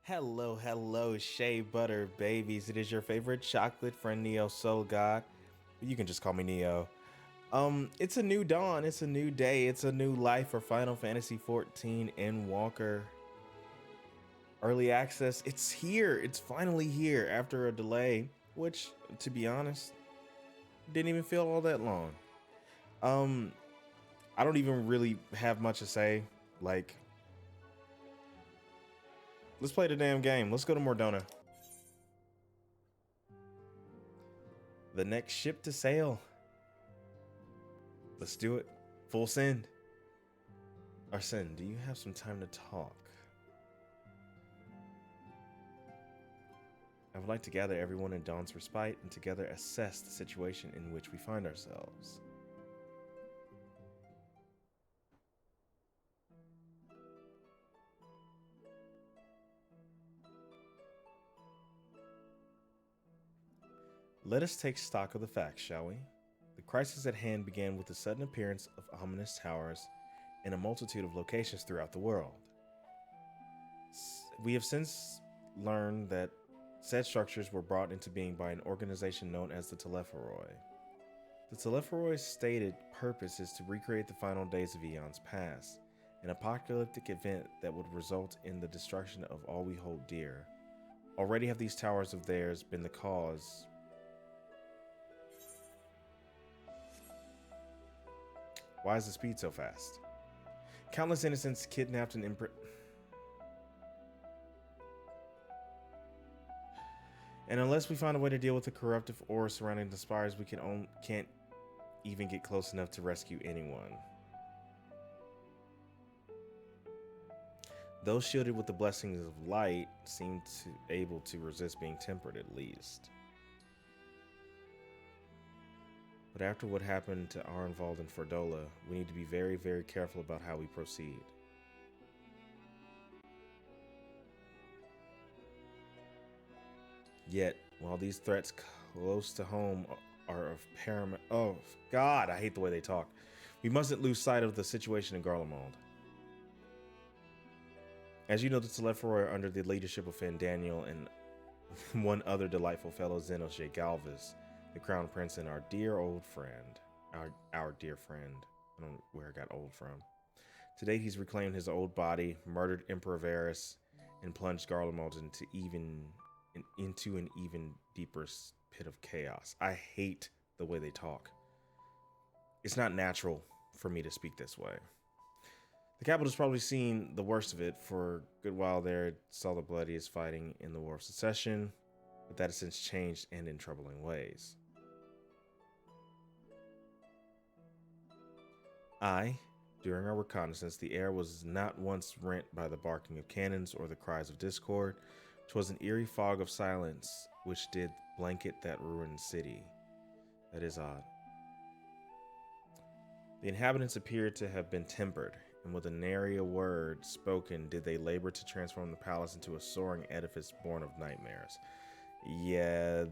Hello, hello, shea butter babies. It is your favorite chocolate friend, Neo Soul God. You can just call me Neo. It's a new dawn, it's a new day, it's a new life for Final Fantasy XIV Endwalker early access. It's here. It's finally here after a delay, which, to be honest, didn't even feel all that long. Um, I don't even really have much to say. Like, let's play the damn game. Let's go to Mordona. The next ship to sail. Let's do it. Full send. Arsene, do you have some time to talk? I would like to gather everyone in Dawn's respite and together assess the situation in which we find ourselves. Let us take stock of the facts, shall we? The crisis at hand began with the sudden appearance of ominous towers in a multitude of locations throughout the world. We have since learned that said structures were brought into being by an organization known as the Telepharoi. The Telepharoi's stated purpose is to recreate the final days of eons past, an apocalyptic event that would result in the destruction of all we hold dear. Already have these towers of theirs been the cause. Why is the speed so fast? Countless innocents kidnapped and and unless we find a way to deal with the corruptive aura surrounding the spires, we can't even get close enough to rescue anyone. Those shielded with the blessings of light seem able to resist being tempered at least. But after what happened to Arnvald and Fordola, we need to be very, very careful about how we proceed. Yet, while these threats close to home are of paramount— oh, God, I hate the way they talk. We mustn't lose sight of the situation in Garlemald. As you know, the Telepharoi are under the leadership of Fandaniel and one other delightful fellow, Xenoshe Galvis, the Crown Prince and our dear old friend. Our dear friend. I don't know where I got old from. To date, he's reclaimed his old body, murdered Emperor Varus, and plunged Garlemald into an even deeper pit of chaos. I hate the way they talk. It's not natural for me to speak this way. The capital's probably seen the worst of it. For a good while there, it saw the bloodiest fighting in the War of Secession, but that has since changed and in troubling ways. During our reconnaissance, the air was not once rent by the barking of cannons or the cries of discord. 'Twas an eerie fog of silence which did blanket that ruined city. That is odd. The inhabitants appeared to have been tempered, and with a nary a word spoken did they labor to transform the palace into a soaring edifice born of nightmares. Yeah,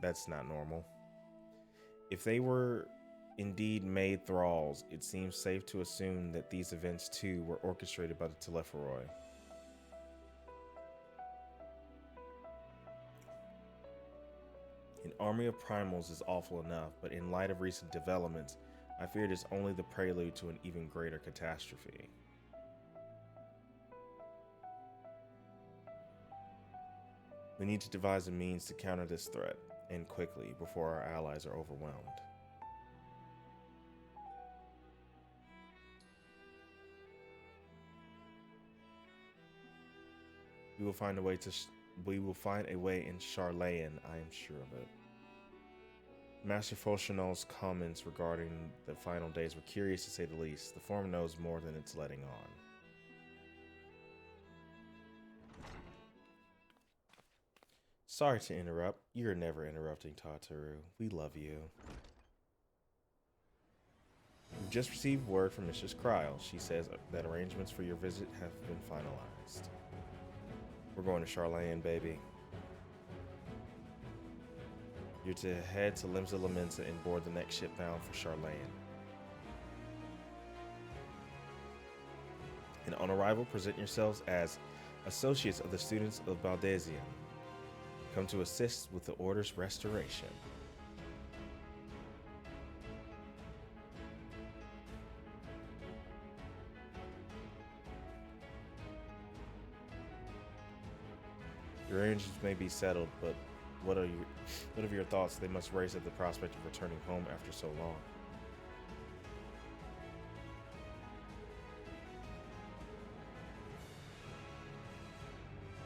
that's not normal. If they were indeed made thralls, it seems safe to assume that these events too were orchestrated by the Telepharoi. An army of primals is awful enough, but in light of recent developments, I fear it is only the prelude to an even greater catastrophe. We need to devise a means to counter this threat, and quickly, before our allies are overwhelmed. We will find a way in Charlayan, I am sure of it. Master Foshanol's comments regarding the final days were curious to say the least. The form knows more than it's letting on. Sorry to interrupt. You're never interrupting, Tataru. We love you. We've just received word from Mistress Kryl. She says that arrangements for your visit have been finalized. We're going to Charlayan, baby. You're to head to Limsa Lamensa and board the next ship bound for Charlayan. And on arrival, present yourselves as associates of the students of Baldesion, come to assist with the Order's restoration. Your arrangements may be settled, but what are your thoughts they must raise at the prospect of returning home after so long?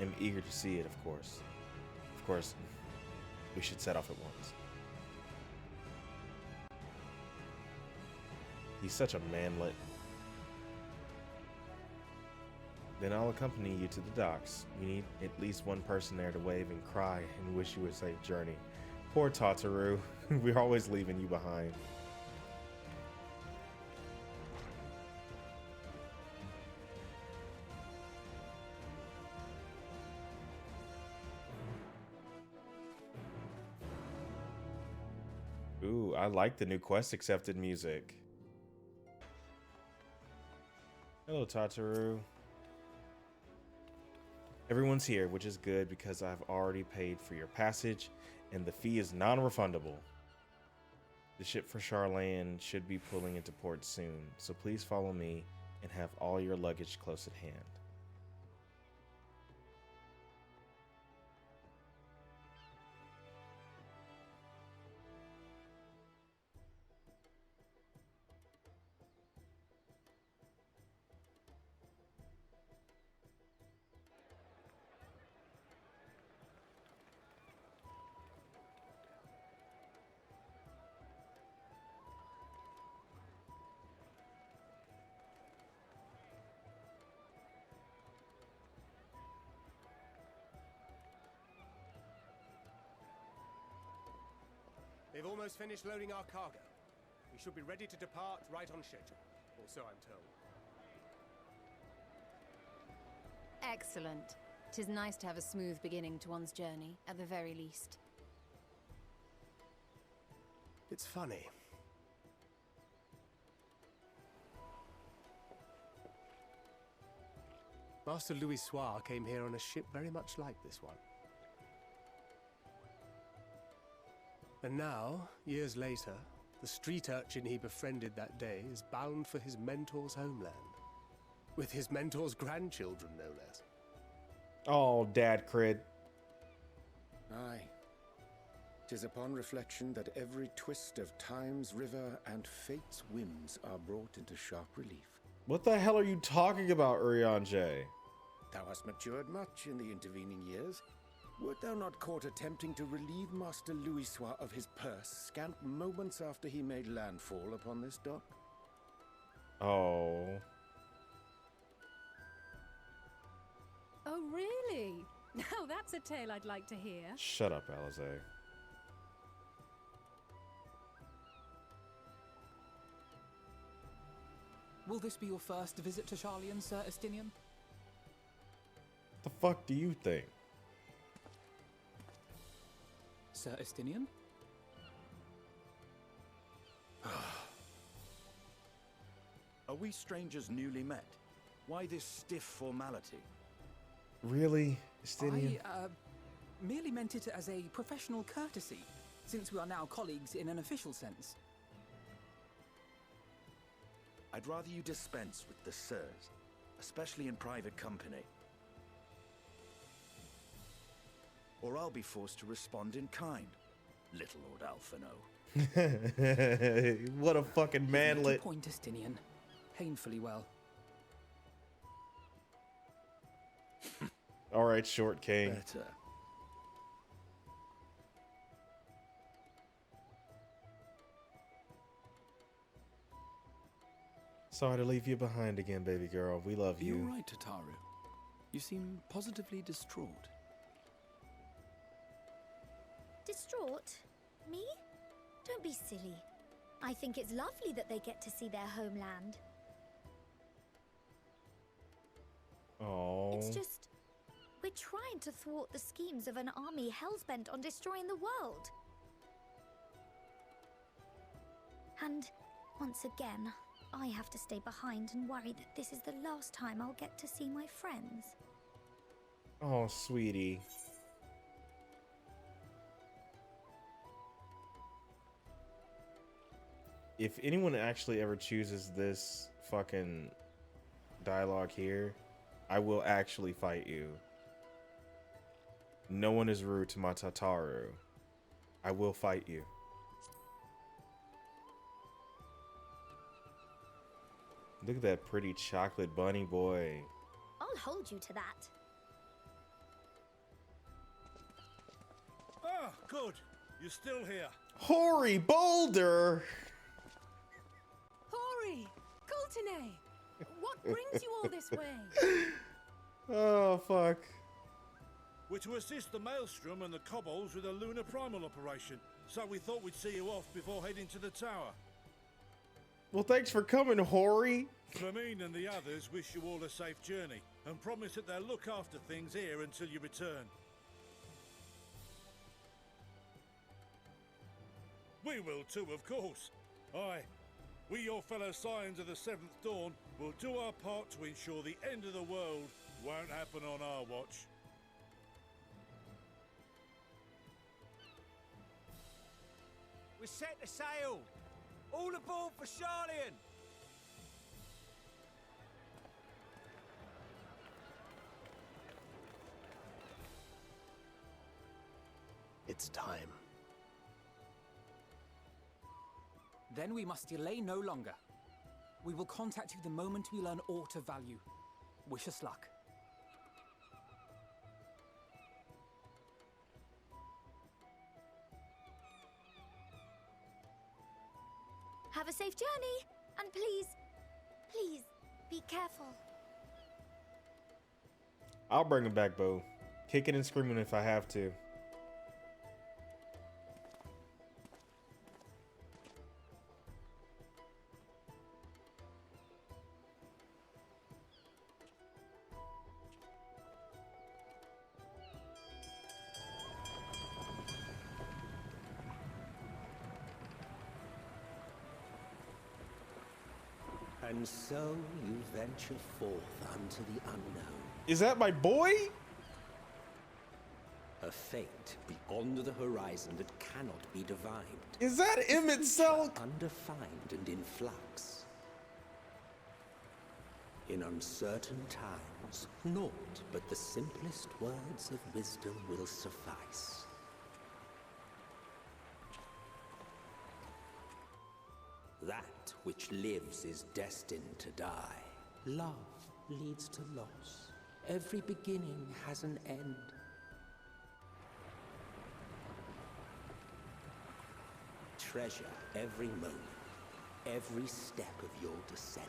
I'm eager to see it, of course. Of course, we should set off at once. He's such a manlet. Then I'll accompany you to the docks. We need at least one person there to wave and cry and wish you a safe journey. Poor Tataru. We're always leaving you behind. Ooh, I like the new quest accepted music. Hello, Tataru. Everyone's here, which is good because I've already paid for your passage and the fee is non-refundable. The ship for Charlene should be pulling into port soon, so please follow me and have all your luggage close at hand. They've almost finished loading our cargo. We should be ready to depart right on schedule, or so I'm told. Excellent. 'Tis nice to have a smooth beginning to one's journey, at the very least. It's funny. Master Louis Soir came here on a ship very much like this one. And now, years later, the street urchin he befriended that day is bound for his mentor's homeland. With his mentor's grandchildren, no less. Oh, Dad Crid. Aye. 'Tis upon reflection that every twist of time's river and fate's whims are brought into sharp relief. What the hell are you talking about, Urianger? Thou hast matured much in the intervening years. Wert thou not caught attempting to relieve Master Louis Soir of his purse scant moments after he made landfall upon this dock? Oh. Oh, really? Now that's a tale I'd like to hear. Shut up, Alize. Will this be your first visit to Charlian, Sir Estinian? The fuck do you think? Sir Estinian? Are we strangers newly met? Why this stiff formality? Really, Estinian? I merely meant it as a professional courtesy, since we are now colleagues in an official sense. I'd rather you dispense with the sirs, especially in private company. Or I'll be forced to respond in kind, little Lord Alphino. What a fucking manlet. Point, Estinian. Painfully well. All right, short king. Better. Sorry to leave you behind again, baby girl. We love Are you you. all right, Tataru? You seem positively distraught. Distraught? Me? Don't be silly. I think it's lovely that they get to see their homeland. Oh. It's just, we're trying to thwart the schemes of an army hell's-bent on destroying the world. And, once again, I have to stay behind and worry that this is the last time I'll get to see my friends. Oh, sweetie. If anyone actually ever chooses this fucking dialogue here, I will actually fight you. No one is rude to my Tataru. I will fight you. Look at that pretty chocolate bunny boy. I'll hold you to that. Ah, good. You're still here. Hoary Boulder! Hori! Coulternay! What brings you all this way? Oh, fuck. We're to assist the Maelstrom and the Kobolds with a lunar primal operation, so we thought we'd see you off before heading to the tower. Well, thanks for coming, Hoary. Flamine and the others wish you all a safe journey, and promise that they'll look after things here until you return. We will too, of course. Aye, we, your fellow Scions of the Seventh Dawn, will do our part to ensure the end of the world won't happen on our watch. We're set to sail! All aboard for Charlian! It's time. Then we must delay no longer. We will contact you the moment we learn aught of value. Wish us luck. Have a safe journey, and please, please, be careful. I'll bring him back, Bo. Kicking and screaming if I have to. And so you venture forth unto the unknown. Is that my boy? A fate beyond the horizon that cannot be divined. Is that Emmett Selk? Undefined and in flux. In uncertain times, naught but the simplest words of wisdom will suffice. That which lives is destined to die. Love leads to loss. Every beginning has an end. Treasure every moment, every step of your descent.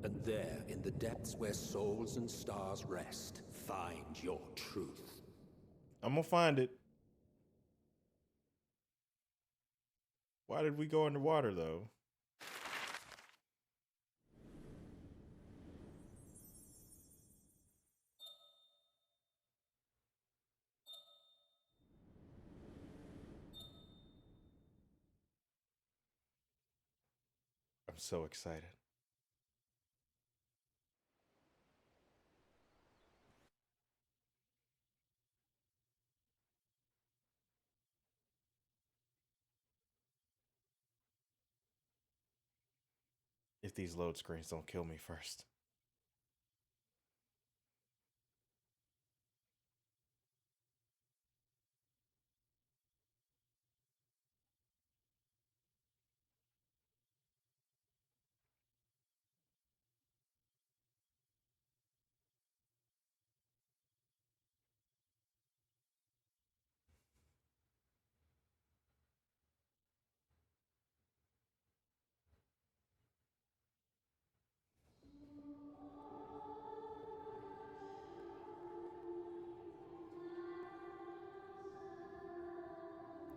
And there, in the depths where souls and stars rest, find your truth. I'm gonna find it. Why did we go underwater, though? I'm so excited. If these load screens don't kill me first.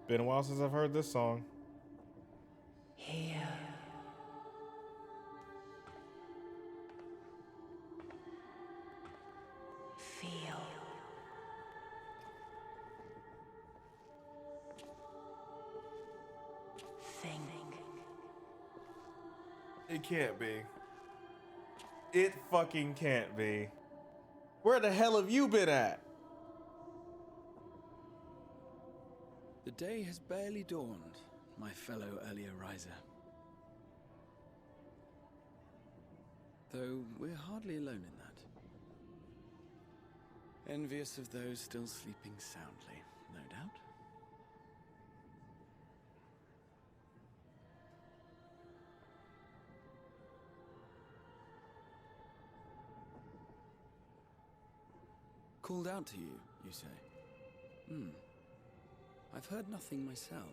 Been a while since I've heard this song. Here, Feel. Think. It can't be. It fucking can't be. Where the hell have you been at? The day has barely dawned, my fellow earlier riser. Though we're hardly alone in that. Envious of those still sleeping soundly, no doubt. Called out to you, you say? I've heard nothing myself.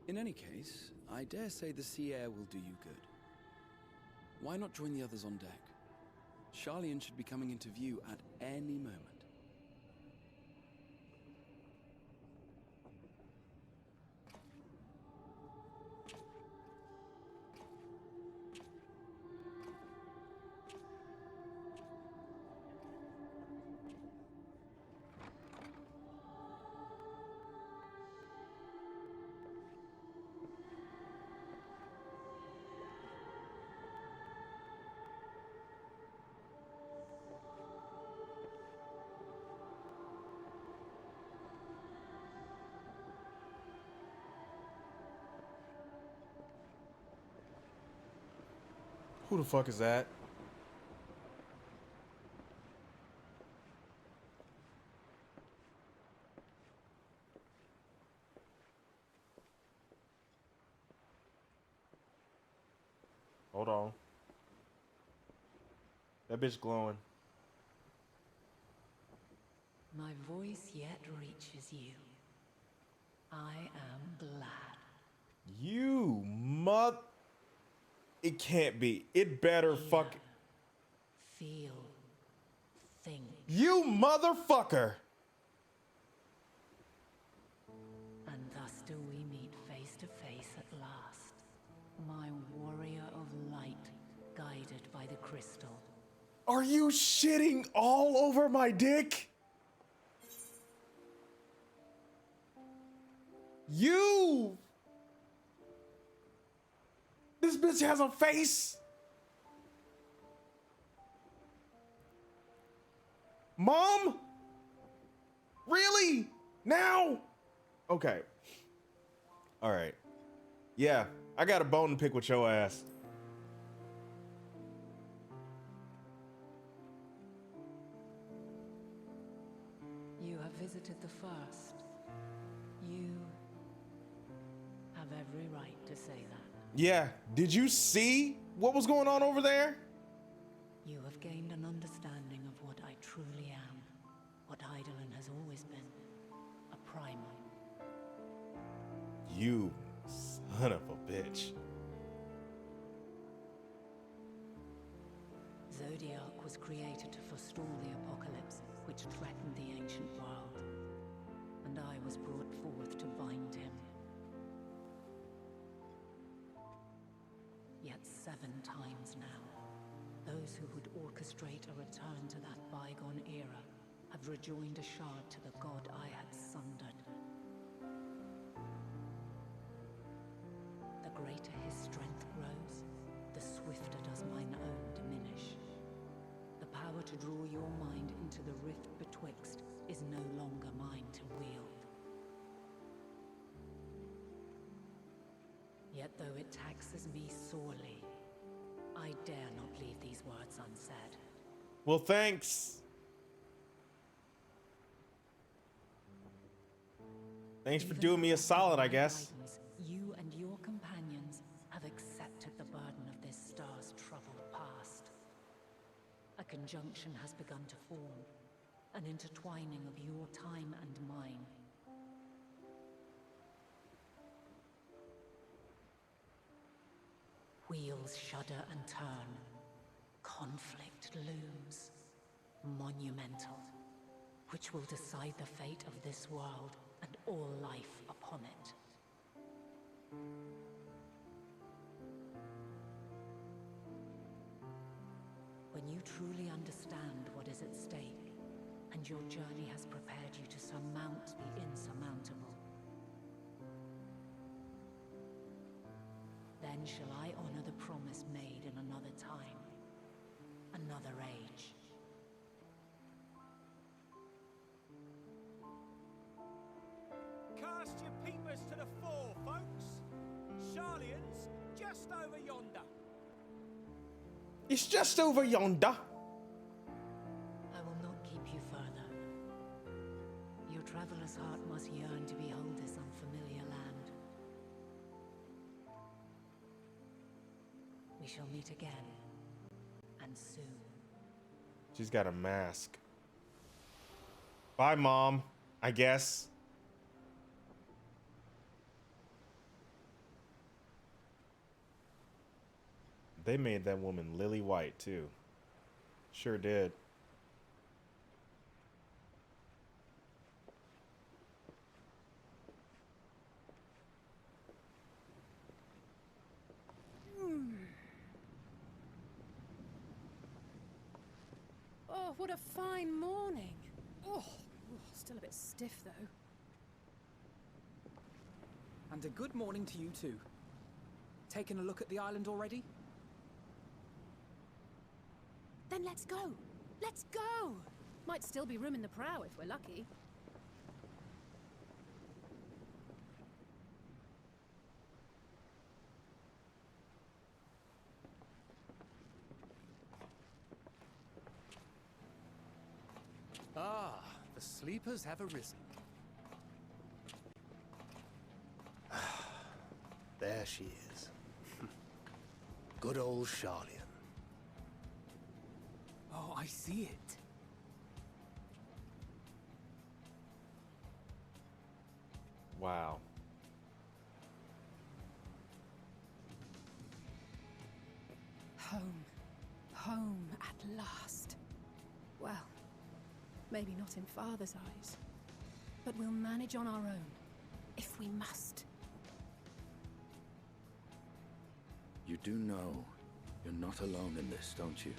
In any case, I dare say the sea air will do you good. Why not join the others on deck? Charlian should be coming into view at any moment. Who the fuck is that? Hold on. That bitch glowing. My voice yet reaches you. I am glad. You mother... It can't be. It better fuck... Feel. Think. You motherfucker! And thus do we meet face to face at last. My warrior of light, guided by the crystal. Are you shitting all over my dick? You! This bitch has a face? Mom? Really? Now? Okay. All right. Yeah, I got a bone to pick with your ass. You have visited the first. You have every right to say that. Yeah, did you see what was going on over there? You have gained an understanding of what I truly am, what Eidolon has always been, a primal. You son of a bitch. Zodiac was created to forestall the apocalypse which threatened the ancient world, and I was brought forth to bind him. Yet 7 times now, those who would orchestrate a return to that bygone era have rejoined a shard to the god I had sundered. The greater his strength grows, the swifter does mine own diminish. The power to draw your mind into the rift betwixt is no longer mine to wield. Yet though it taxes me sorely, I dare not leave these words unsaid. Well, thanks. Thanks for doing me a solid, I guess. You and your companions have accepted the burden of this star's troubled past. A conjunction has begun to form, an intertwining of your time and mine. Wheels shudder and turn. Conflict looms. Monumental. Which will decide the fate of this world and all life upon it. when you truly understand what is at stake, and your journey has prepared you to surmount the insurmountable. Then shall I honor the promise made in another time, another age. Cast your peepers to the fore, folks. Sharlayan's just over yonder. It's just over yonder. I will not keep you further. Your traveler's heart must yearn to behold this unfamiliar land. We shall meet again, and soon. She's got a mask. Bye, Mom, I guess. They made that woman lily white, too. Sure did. Oh, what a fine morning. Oh, still a bit stiff, though. And a good morning to you too. Taking a look at the island already? Then let's go. Let's go. Might still be room in the prow if we're lucky. Ah, the sleepers have arisen. There she is. Good old Sharlayan. Oh, I see it. Wow. Home. Home at last. Well, maybe not in Father's eyes, but we'll manage on our own, if we must. You do know you're not alone in this, don't you?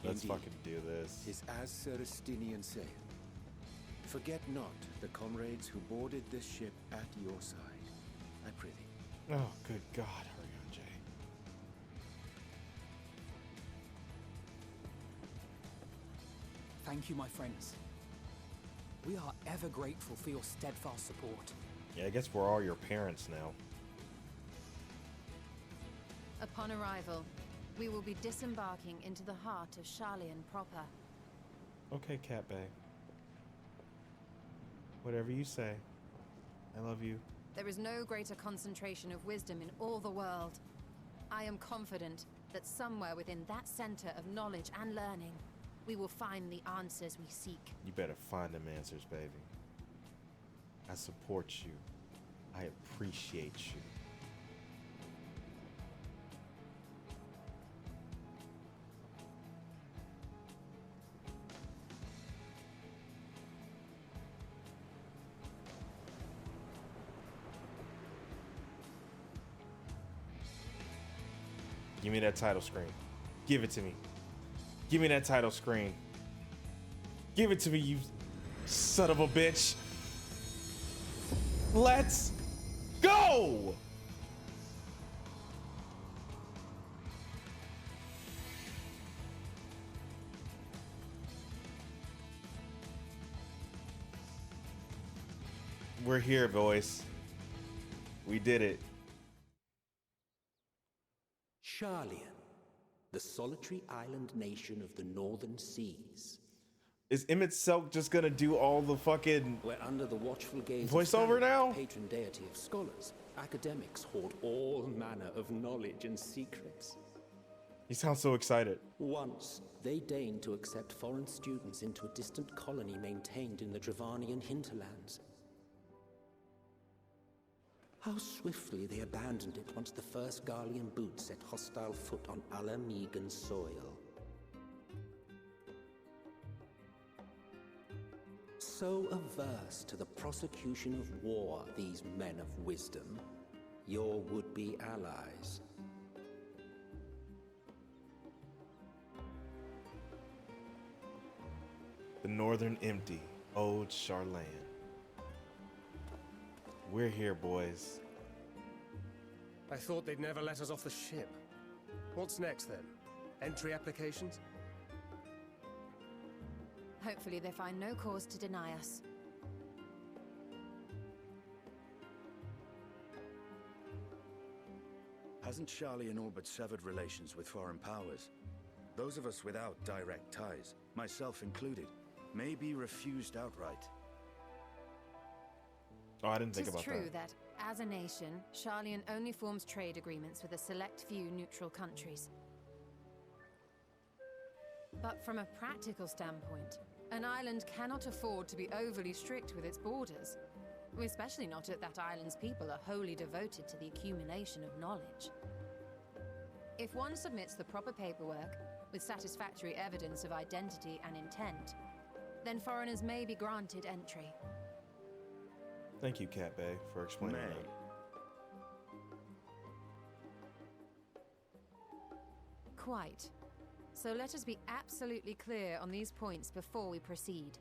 Let's Indeed. fucking do this. Is as Sir Estinian saith. Forget not the comrades who boarded this ship at your side. I prithee. Oh, good God. Hurry on, Jay. Thank you, my friends. We are ever grateful for your steadfast support. Yeah, I guess we're all your parents now. Upon arrival, we will be disembarking into the heart of Sharlayan proper. Okay, Cat Bay. Whatever you say. I love you. There is no greater concentration of wisdom in all the world. I am confident that somewhere within that center of knowledge and learning, we will find the answers we seek. You better find them answers, baby. I support you. I appreciate you. Give me that title screen. Give it to me. Give me that title screen. Give it to me, you son of a bitch. Let's go! We're here, boys. We did it. Sharlayan, the solitary island nation of the northern seas. Is Emmett Selk just gonna do all the fucking Where under the watchful gaze voiceover of now? patron deity of scholars, academics hoard all manner of knowledge and secrets. He sounds so excited. Once, they deigned to accept foreign students into a distant colony maintained in the Dravanian hinterlands. How swiftly they abandoned it once the first Garlean boot set hostile foot on Alamegan soil. So averse to the prosecution of war, these men of wisdom, your would-be allies. The Northern Empty, Old Charlane. We're here, boys. I thought they'd never let us off the ship. What's next, then? Entry applications? Hopefully they find no cause to deny us. Hasn't Charlian all but severed relations with foreign powers? Those of us without direct ties, myself included, may be refused outright. Oh, I didn't think about that. It is true that, as a nation, Charlian only forms trade agreements with a select few neutral countries. But from a practical standpoint, an island cannot afford to be overly strict with its borders. Especially not if that island's people are wholly devoted to the accumulation of knowledge. If one submits the proper paperwork, with satisfactory evidence of identity and intent, then foreigners may be granted entry. Thank you, Cat Bay, for explaining that. Quite. So let us be absolutely clear on these points before we proceed.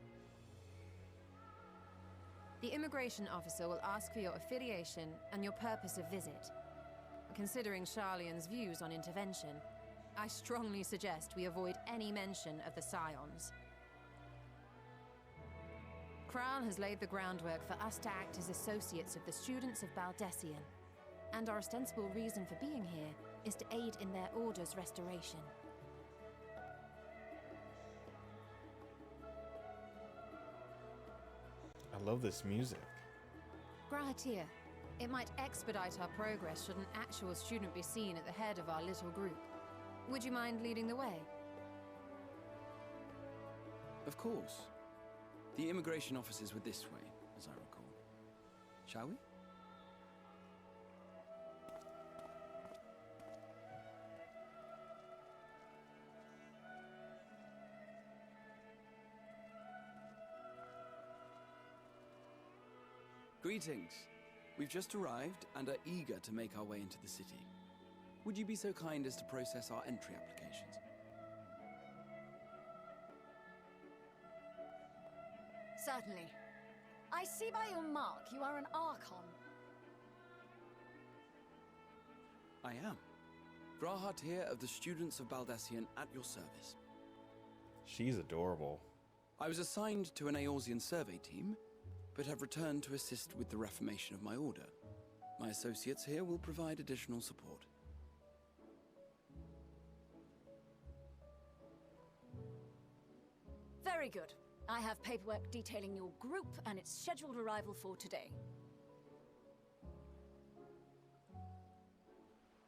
The immigration officer will ask for your affiliation and your purpose of visit. Considering Charlian's views on intervention, I strongly suggest we avoid any mention of the Scions. Kral has laid the groundwork for us to act as associates of the students of Baldessian, and our ostensible reason for being here is to aid in their order's restoration. I love this music. Grahatir, it might expedite our progress should an actual student be seen at the head of our little group. Would you mind leading the way? Of course. The immigration officers were this way, as I recall. Shall we? Greetings. We've just arrived and are eager to make our way into the city. Would you be so kind as to process our entry applications? Certainly. I see by your mark you are an Archon. I am. Grahatir of the Students of Baldessian at your service. She's adorable. I was assigned to an Eorzean survey team, but have returned to assist with the reformation of my order. My associates here will provide additional support. Very good. I have paperwork detailing your group and its scheduled arrival for today.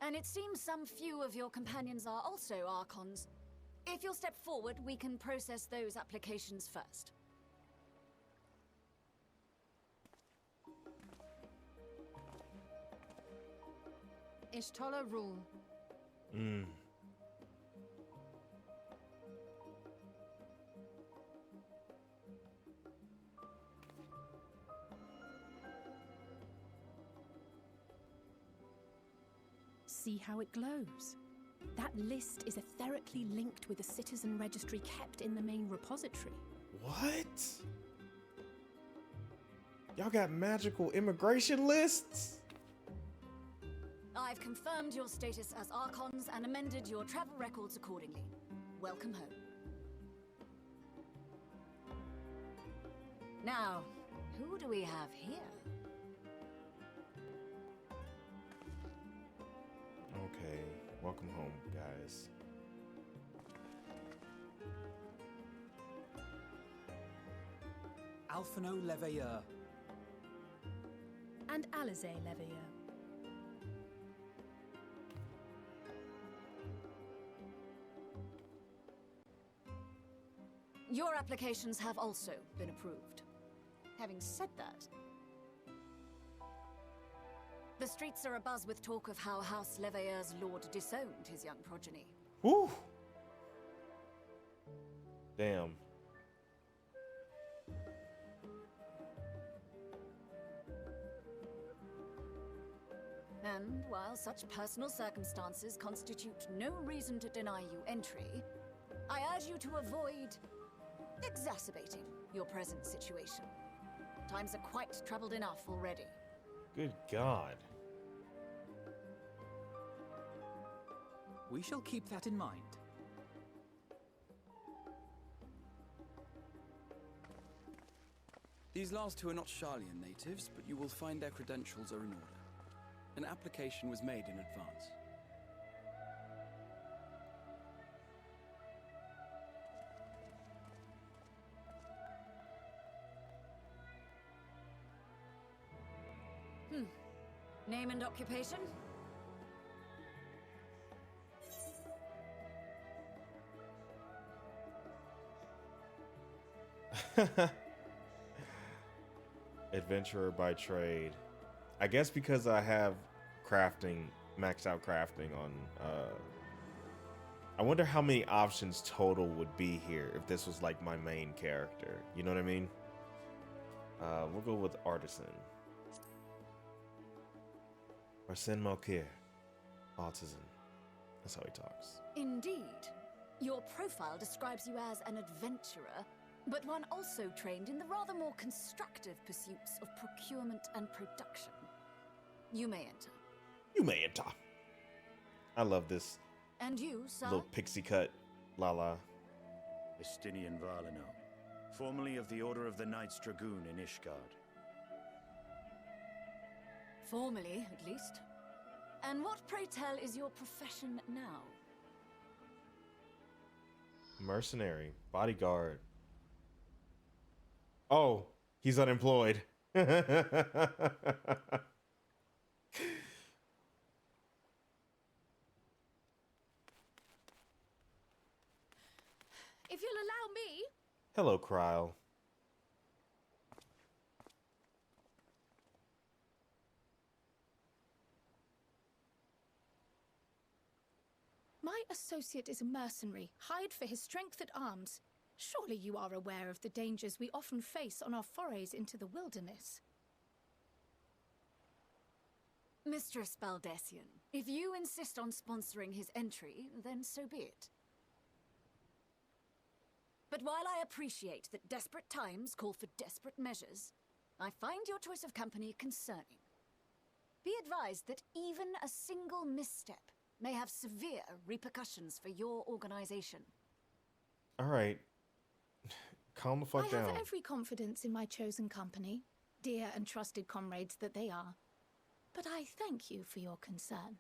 And it seems some few of your companions are also Archons. If you'll step forward, we can process those applications first. Ishtola rule. See how it glows? That list is etherically linked with the citizen registry kept in the main repository. What? Y'all got magical immigration lists? I've confirmed your status as Archons and amended your travel records accordingly. Welcome home. Now, who do we have here? Okay, welcome home, guys. Alphino Leveilleur. And Alize Leveilleur. Your applications have also been approved. Having said that, the streets are abuzz with talk of how House Leveilleur's lord disowned his young progeny. Whew! Damn. And while such personal circumstances constitute no reason to deny you entry, I urge you to avoid exacerbating your present situation. Times are quite troubled enough already. Good God. We shall keep that in mind. These last two are not Sharlian natives, but you will find their credentials are in order. An application was made in advance. Name and occupation? Adventurer by trade. I guess because I have crafting, maxed out crafting on, I wonder how many options total would be here if this was like my main character. You know what I mean? We'll go with artisan. Arsène Malkier. Autism. That's how he talks. Indeed. Your profile describes you as an adventurer, but one also trained in the rather more constructive pursuits of procurement and production. You may enter. You may enter. I love this And you, sir? little pixie cut. La. Estinian Valino, formerly of the Order of the Knights Dragoon in Ishgard. Formally, at least. And what, pray tell, is your profession now? Mercenary. Bodyguard. Oh, he's unemployed. If you'll allow me. Hello, Kryl. My associate is a mercenary, hired for his strength at arms. Surely you are aware of the dangers we often face on our forays into the wilderness. Mistress Baldessian, if you insist on sponsoring his entry, then so be it. But while I appreciate that desperate times call for desperate measures, I find your choice of company concerning. Be advised that even a single misstep may have severe repercussions for your organization. All right. Calm the fuck down. I have every confidence in my chosen company, dear and trusted comrades that they are. But I thank you for your concern.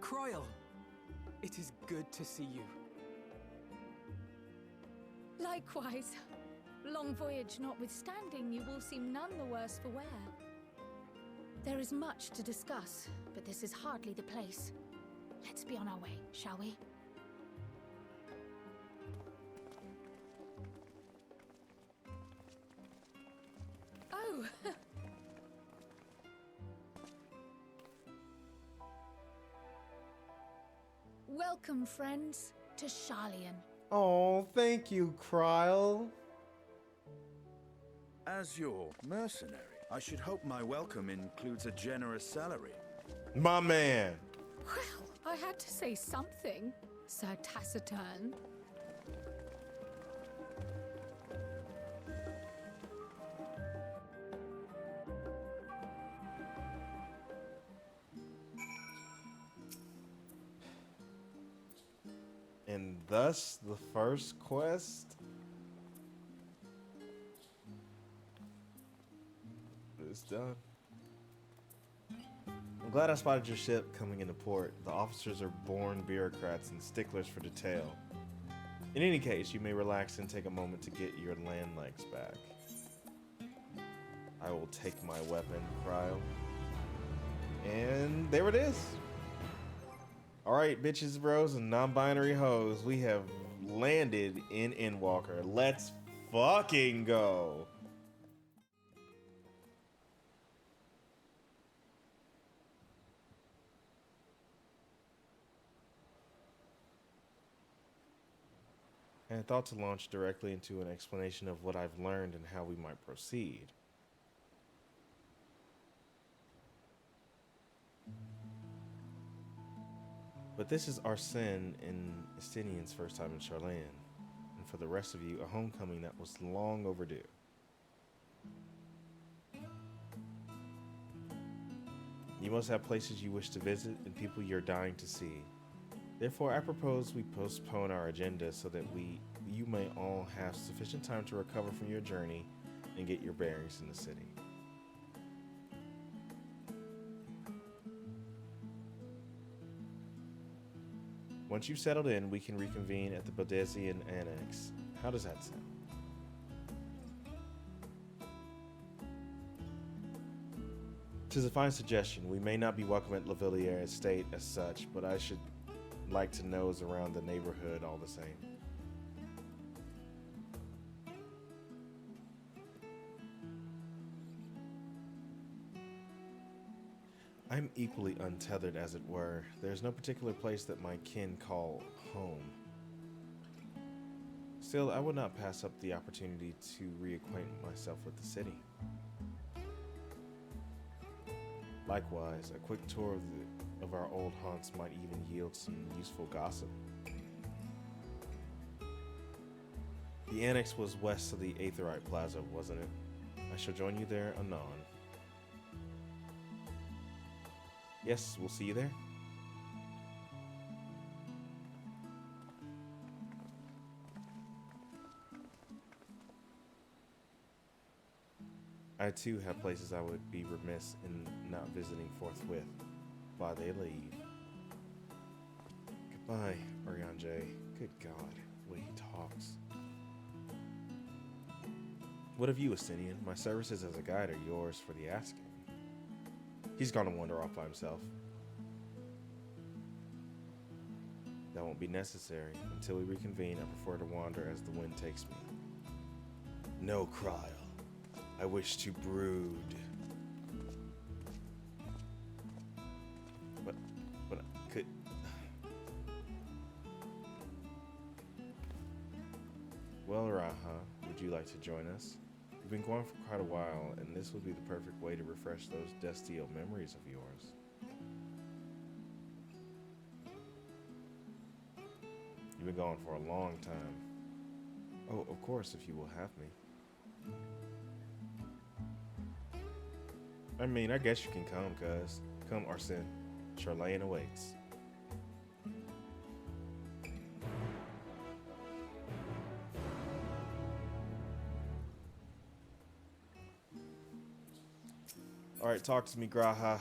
Kryl, it is good to see you. Likewise. Long voyage notwithstanding, you will seem none the worse for wear. There is much to discuss, but this is hardly the place. Let's be on our way, shall we? Oh! Welcome, friends, to Sharlian. Oh, thank you, Kryl. As your mercenary, I should hope my welcome includes a generous salary. My man. Well, I had to say something, Sir Taciturn. And thus, the first quest is done. I'm glad I spotted your ship coming into port. The officers are born bureaucrats and sticklers for detail. In any case, you may relax and take a moment to get your land legs back. I will take my weapon, Cryo. And there it is. Alright, bitches, bros, and non-binary hoes, we have landed in Endwalker. Let's fucking go. I had thought to launch directly into an explanation of what I've learned and how we might proceed. But this is Arsene and Estinian's first time in Charlayan, and for the rest of you, a homecoming that was long overdue. You must have places you wish to visit and people you're dying to see. Therefore, I propose we postpone our agenda so that you may all have sufficient time to recover from your journey and get your bearings in the city. Once you've settled in, we can reconvene at the Bodesian Annex. How does that sound? Tis a fine suggestion. We may not be welcome at Lavilliere Estate as such, but I should like to nose around the neighborhood all the same. I'm equally untethered, as it were. There's no particular place that my kin call home. Still, I would not pass up the opportunity to reacquaint myself with the city. Likewise, a quick tour of our old haunts might even yield some useful gossip. The annex was west of the Aetherite Plaza, wasn't it? I shall join you there anon. Yes, we'll see you there. I too have places I would be remiss in not visiting forthwith while they leave. Goodbye, Orianjay. Good God, the way he talks. What of you, Estinian? My services as a guide are yours for the asking. He's gonna wander off by himself. That won't be necessary. Until we reconvene, I prefer to wander as the wind takes me. No, Cryle. I wish to brood. But could... Well, Raha, would you like to join us? We've been going for quite a while, and this would be the perfect way to refresh those Destio memories of yours. You've been gone for a long time. Oh, of course, if you will have me. I mean, I guess you can come, cuz. Come, Arsene. Charlayan awaits. Alright, talk to me, Graha.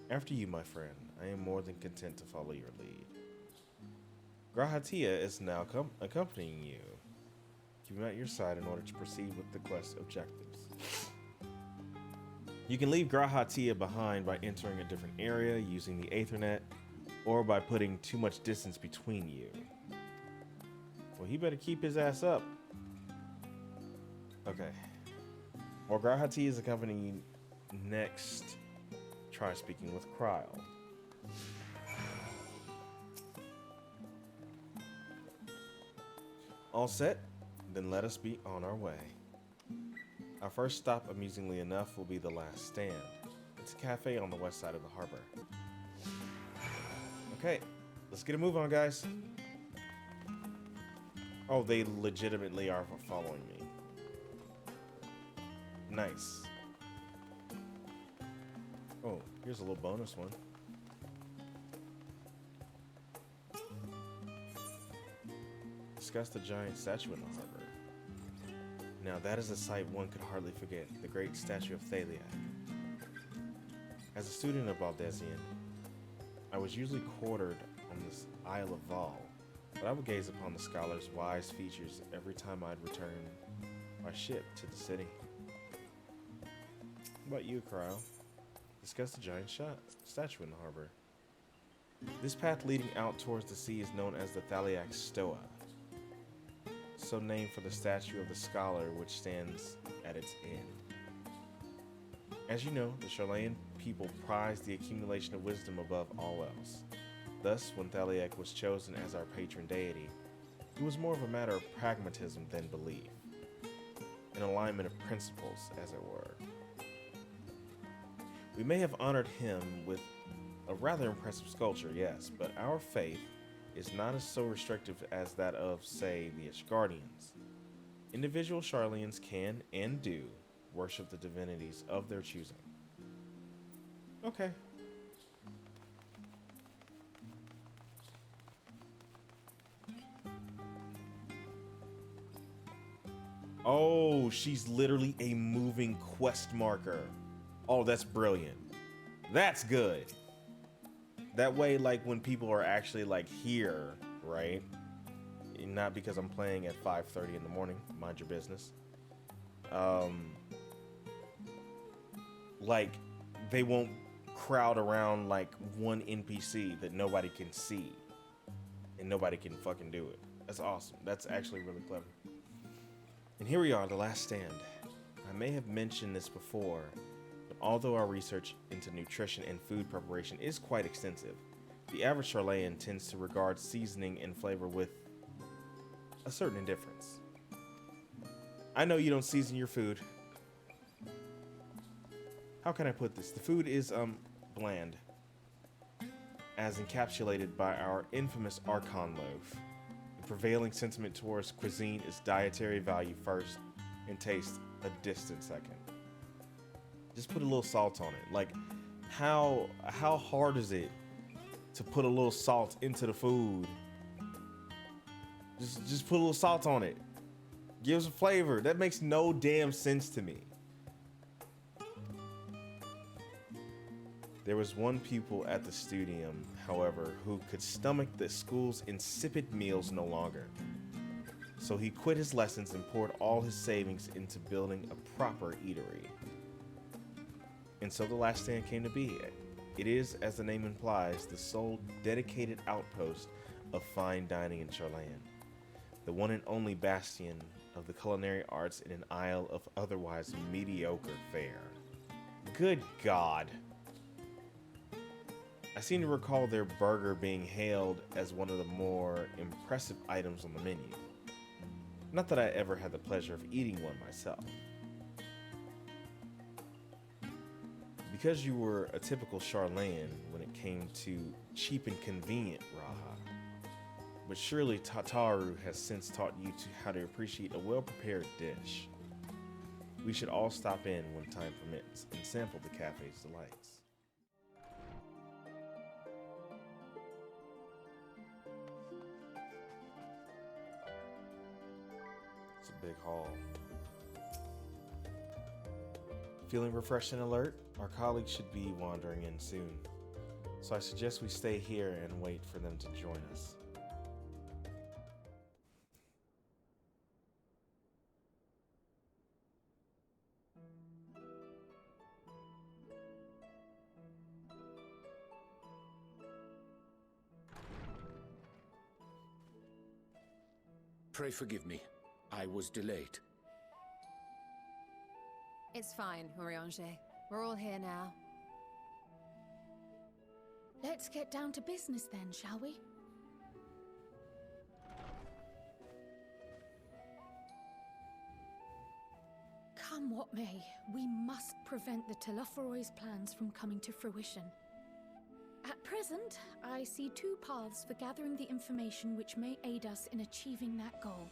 After you, my friend. I am more than content to follow your lead. Grahatia is now accompanying you. Keep him at your side in order to proceed with the quest objectives. You can leave Grahatia behind by entering a different area using the Aethernet, or by putting too much distance between you. Well, he better keep his ass up. Okay. While Grahatia is accompanying you next, try speaking with Cryle. All set? Then let us be on our way. Our first stop, amusingly enough, will be the last stand. It's a cafe on the west side of the harbor. Okay, let's get a move on, guys. Oh, they legitimately are following me. Nice. Oh, here's a little bonus one. Discuss the giant statue in the harbor. Now that is a sight one could hardly forget, the great statue of Thaliak. As a student of Baldesian, I was usually quartered on this Isle of Val, but I would gaze upon the scholar's wise features every time I'd return by ship to the city. What about you, Cryle? Discuss the giant statue in the harbor. This path leading out towards the sea is known as the Thaliak Stoa, so named for the statue of the scholar which stands at its end. As you know, the Charlayan people prize the accumulation of wisdom above all else. Thus, when Thaliak was chosen as our patron deity, it was more of a matter of pragmatism than belief, an alignment of principles, as it were. We may have honored him with a rather impressive sculpture, yes, but our faith is not as so restrictive as that of, say, the Ashgardians. Individual Sharlayans can and do worship the divinities of their choosing. Okay. Oh, she's literally a moving quest marker. Oh, that's brilliant. That's good. That way, like, when people are actually, like, here, right? Not because I'm playing at 5:30 in the morning. Mind your business. Like, they won't crowd around, like, one NPC that nobody can see. And nobody can fucking do it. That's awesome. That's actually really clever. And here we are, the last stand. I may have mentioned this before, but although our research into nutrition and food preparation is quite extensive, the average Sharlayan tends to regard seasoning and flavor with a certain indifference. I know you don't season your food. How can I put this? The food is, bland, as encapsulated by our infamous Archon loaf. The prevailing sentiment towards cuisine is dietary value first and taste a distant second. Just put a little salt on it. Like, how hard is it to put a little salt into the food? Just put a little salt on it. Gives a flavor. That makes no damn sense to me. There was one pupil at the studium, however, who could stomach the school's insipid meals no longer. So he quit his lessons and poured all his savings into building a proper eatery. And so the last stand came to be. It is, as the name implies, the sole dedicated outpost of fine dining in Sharlayan. The one and only bastion of the culinary arts in an isle of otherwise mediocre fare. Good God. I seem to recall their burger being hailed as one of the more impressive items on the menu. Not that I ever had the pleasure of eating one myself. Because you were a typical Sharlayan when it came to cheap and convenient Raha, but surely Tataru has since taught you how to appreciate a well-prepared dish. We should all stop in when time permits and sample the cafe's delights. It's a big haul. Feeling refreshed and alert? Our colleagues should be wandering in soon. So I suggest we stay here and wait for them to join us. Pray forgive me. I was delayed. It's fine, Urianger. We're all here now. Let's get down to business then, shall we? Come what may, we must prevent the Telophoroi's plans from coming to fruition. At present, I see two paths for gathering the information which may aid us in achieving that goal.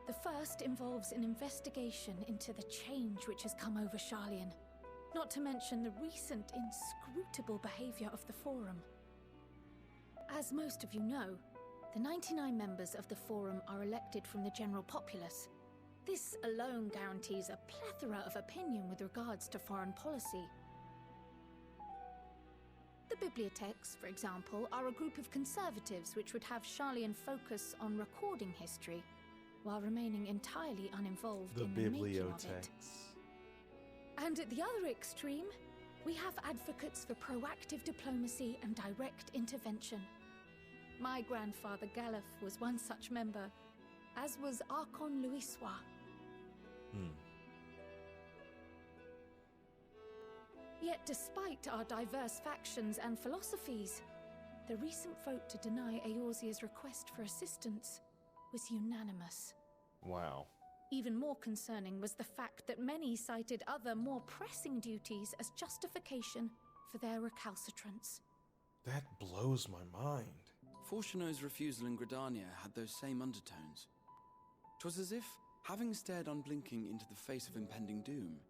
The first involves an investigation into the change which has come over Sharlayan, not to mention the recent inscrutable behavior of the Forum. As most of you know, the 99 members of the Forum are elected from the general populace. This alone guarantees a plethora of opinion with regards to foreign policy. The Bibliotheques, for example, are a group of conservatives which would have Sharlayan focus on recording history, while remaining entirely uninvolved in the making of it. And at the other extreme, we have advocates for proactive diplomacy and direct intervention. My grandfather Galef was one such member, as was Archon Louisois. Yet despite our diverse factions and philosophies, the recent vote to deny Eorzea's request for assistance was unanimous. Wow. Even more concerning was the fact that many cited other, more pressing duties as justification for their recalcitrance. That blows my mind. Fortuno's refusal in Gridania had those same undertones. 'Twas as if, having stared unblinking into the face of impending doom,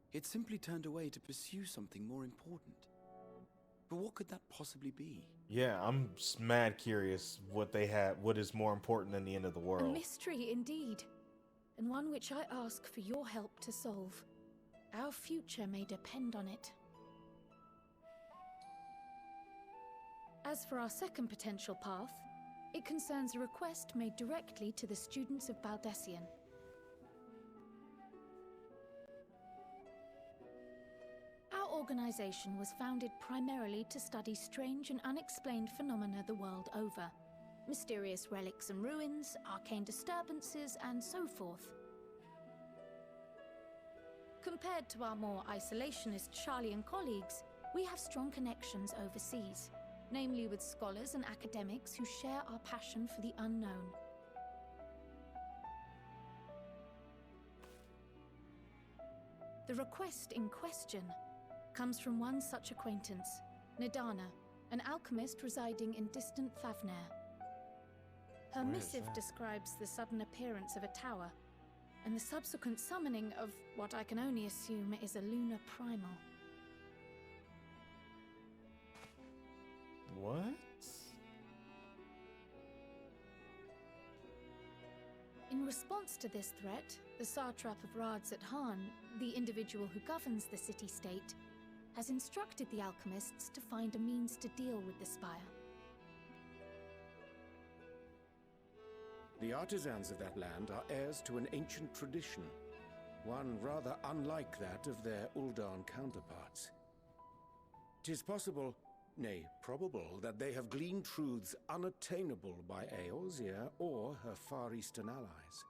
he had simply turned away to pursue something more important. But what could that possibly be? Yeah, I'm mad curious what they had, what is more important than the end of the A world. mystery indeed, and one which I ask for your help to solve. Our future may depend on it. As for our second potential path, it concerns a request made directly to the students of Baldessian. Our organization was founded primarily to study strange and unexplained phenomena the world over. Mysterious relics and ruins, arcane disturbances, and so forth. Compared to our more isolationist Sharlayan colleagues, we have strong connections overseas, namely with scholars and academics who share our passion for the unknown. The request in question comes from one such acquaintance, Nadana, an alchemist residing in distant Thavnair. Her missive describes the sudden appearance of a tower, and the subsequent summoning of what I can only assume is a lunar primal. What? In response to this threat, the Satrap of Radzat-Han, the individual who governs the city-state, has instructed the alchemists to find a means to deal with the spire. The artisans of that land are heirs to an ancient tradition, one rather unlike that of their Uldan counterparts. 'Tis possible, nay, probable, that they have gleaned truths unattainable by Eorzea or her Far Eastern allies.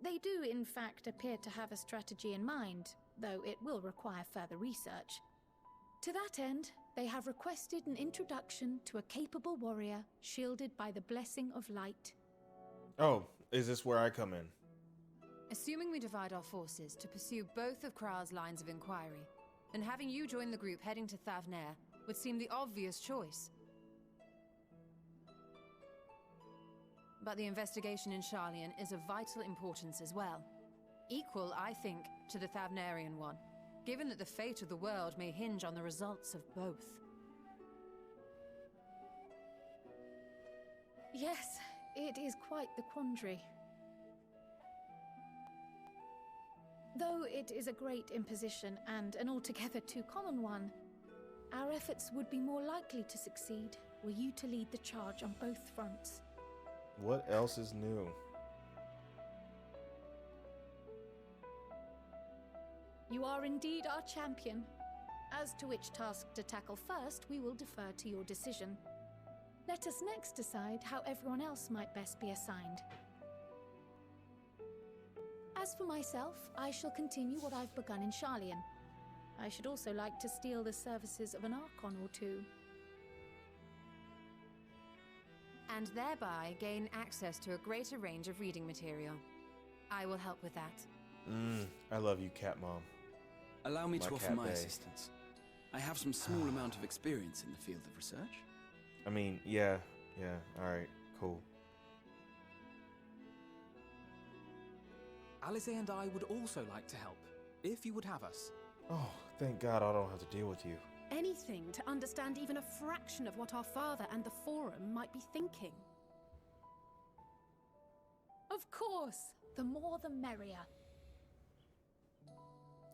They do, in fact, appear to have a strategy in mind, though it will require further research. To that end, they have requested an introduction to a capable warrior shielded by the blessing of light. Oh, is this where I come in? Assuming we divide our forces to pursue both of Kral's lines of inquiry, then having you join the group heading to Thavnair would seem the obvious choice. But the investigation in Sharlayan is of vital importance as well. Equal, I think, to the Thavnairian one, given that the fate of the world may hinge on the results of both. Yes, it is quite the quandary. Though it is a great imposition and an altogether too common one, our efforts would be more likely to succeed were you to lead the charge on both fronts. What else is new? You are indeed our champion. As to which task to tackle first, we will defer to your decision. Let us next decide how everyone else might best be assigned. As for myself, I shall continue what I've begun in Sharlayan. I should also like to steal the services of an Archon or two. And thereby gain access to a greater range of reading material. I will help with that. I love you, Cat Mom. Allow me to offer my Bae. assistance. I have some small amount of experience in the field of research. I mean, yeah, alright, cool. Alize and I would also like to help, if you would have us. Oh, thank God I don't have to deal with you. Anything to understand even a fraction of what our father and the Forum might be thinking. Of course, the more the merrier.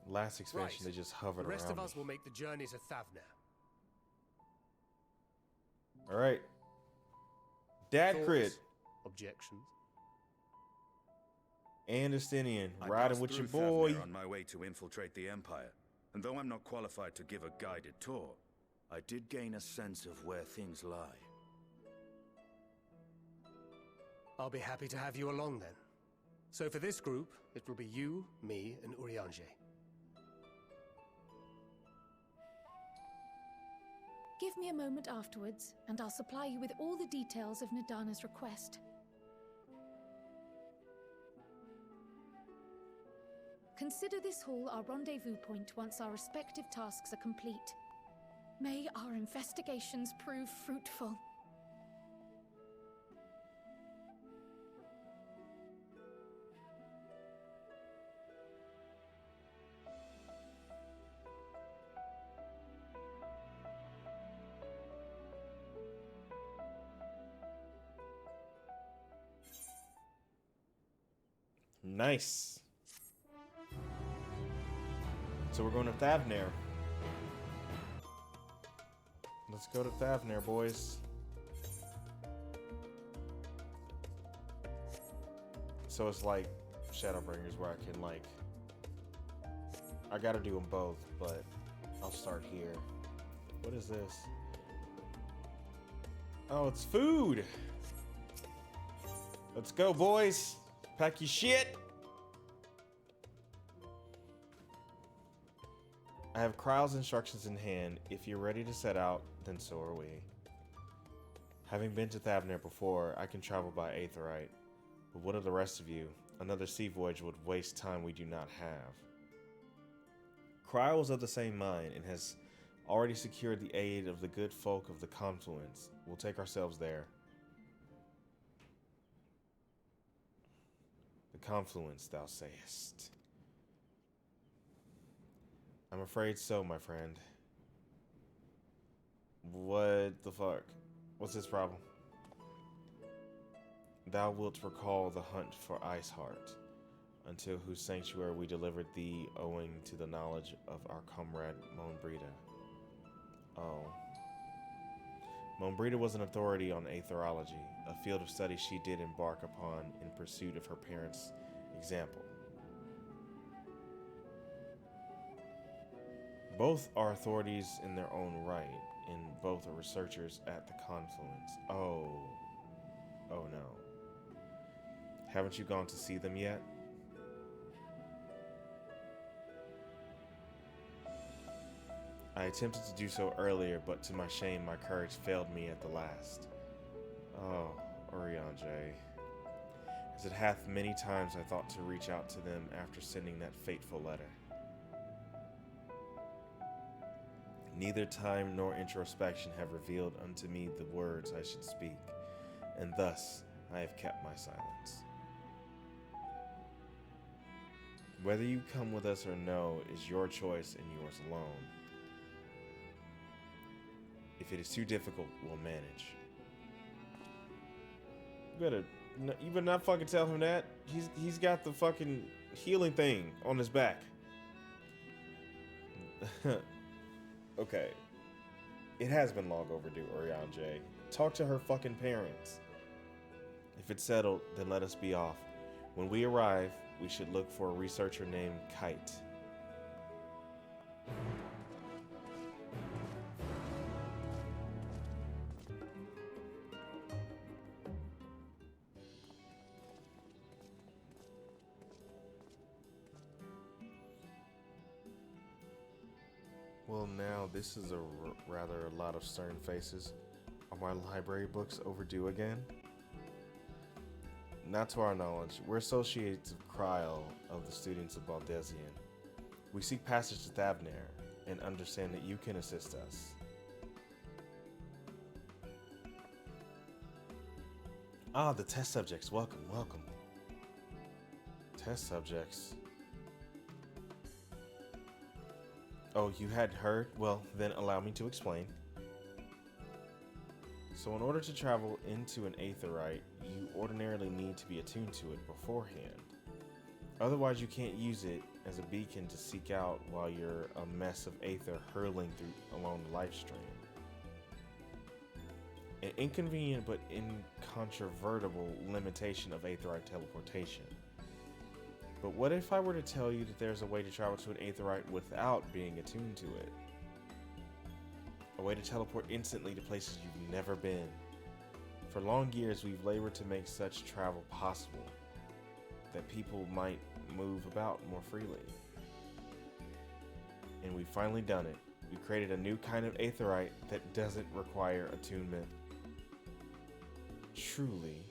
Last expansion, they just hovered The rest around of us me. will make the journey to Thavnair. Alright. Dad Thoughts? crit. Objections? And Estinian, I riding passed with your through boy. Thavnair on my way to infiltrate the Empire, and though I'm not qualified to give a guided tour, I did gain a sense of where things lie. I'll be happy to have you along then. So for this group, it will be you, me, and Urianger. Give me a moment afterwards, and I'll supply you with all the details of Nadana's request. Consider this hall our rendezvous point once our respective tasks are complete. May our investigations prove fruitful. Nice. So we're going to Thavnair. Let's go to Thavnair, boys. So it's like Shadowbringers where I can like... I gotta do them both, but I'll start here. What is this? Oh, it's food! Let's go, boys! Pack your shit! I have Kryle's instructions in hand. If you're ready to set out, then so are we. Having been to Thavnair before, I can travel by Aetheryte. But what of the rest of you? Another sea voyage would waste time we do not have. Kryle is of the same mind and has already secured the aid of the good folk of the Confluence. We'll take ourselves there. The Confluence, thou sayest. I'm afraid so, my friend. What the fuck? What's this problem? Thou wilt recall the hunt for Iceheart, until whose sanctuary we delivered thee owing to the knowledge of our comrade Monbrita. Oh. Monbrita was an authority on aetherology, a field of study she did embark upon in pursuit of her parents' example. Both are authorities in their own right, and both are researchers at the Confluence. Oh no. Haven't you gone to see them yet? I attempted to do so earlier, but to my shame, my courage failed me at the last. Oh, Orion J. As it hath many times I thought to reach out to them after sending that fateful letter. Neither time nor introspection have revealed unto me the words I should speak, and thus I have kept my silence. Whether you come with us or no is your choice and yours alone. If it is too difficult, we'll manage. You better not fucking tell him that. He's got the fucking healing thing on his back. Okay. It has been long overdue, Orion J. Talk to her fucking parents. If it's settled, then let us be off. When we arrive, we should look for a researcher named Kite. Well, now this is a rather a lot of stern faces. Are my library books overdue again? Not to our knowledge. We're associates of Kryle of the students of Baldesion. We seek passage to Thavnair and understand that you can assist us. Ah, the test subjects. Welcome, welcome. Test subjects. Oh, you hadn't heard? Well, then allow me to explain. So in order to travel into an Aetheryte, you ordinarily need to be attuned to it beforehand. Otherwise, you can't use it as a beacon to seek out while you're a mess of Aether hurling through along the life stream. An inconvenient but incontrovertible limitation of Aetheryte teleportation. But what if I were to tell you that there's a way to travel to an Aetheryte without being attuned to it? A way to teleport instantly to places you've never been. For long years, we've labored to make such travel possible, that people might move about more freely. And we've finally done it. We created a new kind of aetheryte that doesn't require attunement. Truly,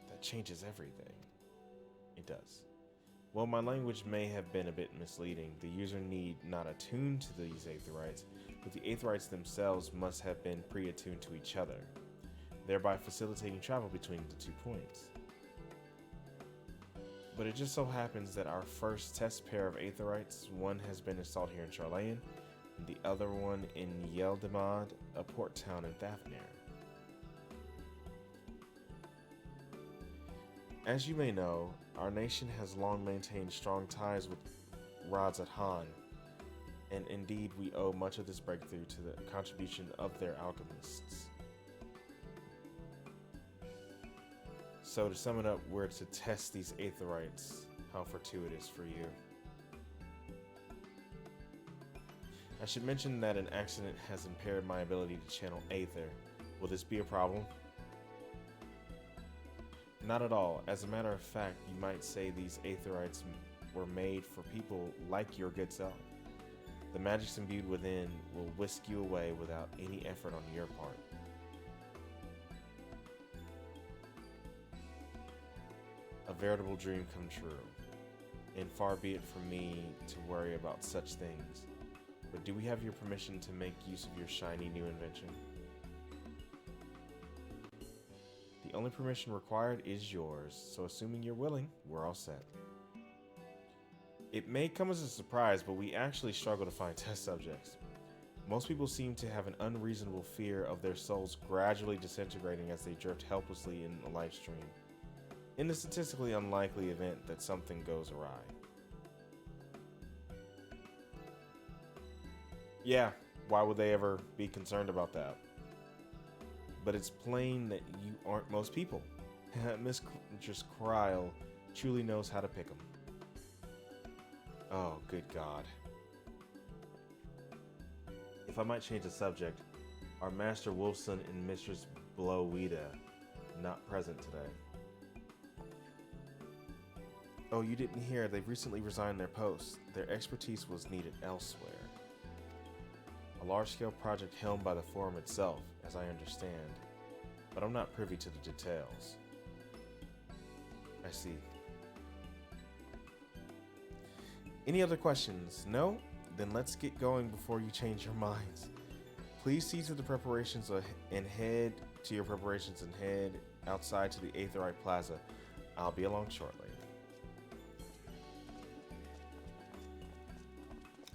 that changes everything. It does. While my language may have been a bit misleading, the user need not attune to these aetherytes, but the aetherytes themselves must have been pre-attuned to each other, thereby facilitating travel between the 2 points. But it just so happens that our first test pair of aetherytes, one has been installed here in Charlayan, and the other one in Yeldamad, a port town in Thavnair. As you may know, our nation has long maintained strong ties with Radzat Han, and indeed we owe much of this breakthrough to the contribution of their alchemists. So to sum it up, we're to test these aetherytes. How fortuitous for you. I should mention that an accident has impaired my ability to channel aether. Will this be a problem? Not at all. As a matter of fact, you might say these aetherites were made for people like your good self. The magics imbued within will whisk you away without any effort on your part. A veritable dream come true, and far be it from me to worry about such things. But do we have your permission to make use of your shiny new invention? The only permission required is yours, so assuming you're willing, we're all set. It may come as a surprise, but we actually struggle to find test subjects. Most people seem to have an unreasonable fear of their souls gradually disintegrating as they drift helplessly in a live stream, in the statistically unlikely event that something goes awry. Yeah, why would they ever be concerned about that? But it's plain that you aren't most people. Mistress Kryl truly knows how to pick them. Oh, good God. If I might change the subject, our Master Wolfson and Mistress Blowweeda not present today. Oh, you didn't hear, they've recently resigned their posts. Their expertise was needed elsewhere. A large-scale project helmed by the Forum itself, as I understand, but I'm not privy to the details. I see. Any other questions? No? Then let's get going before you change your minds. Please see to the preparations and head to your preparations and head outside to the Aetherite Plaza. I'll be along shortly.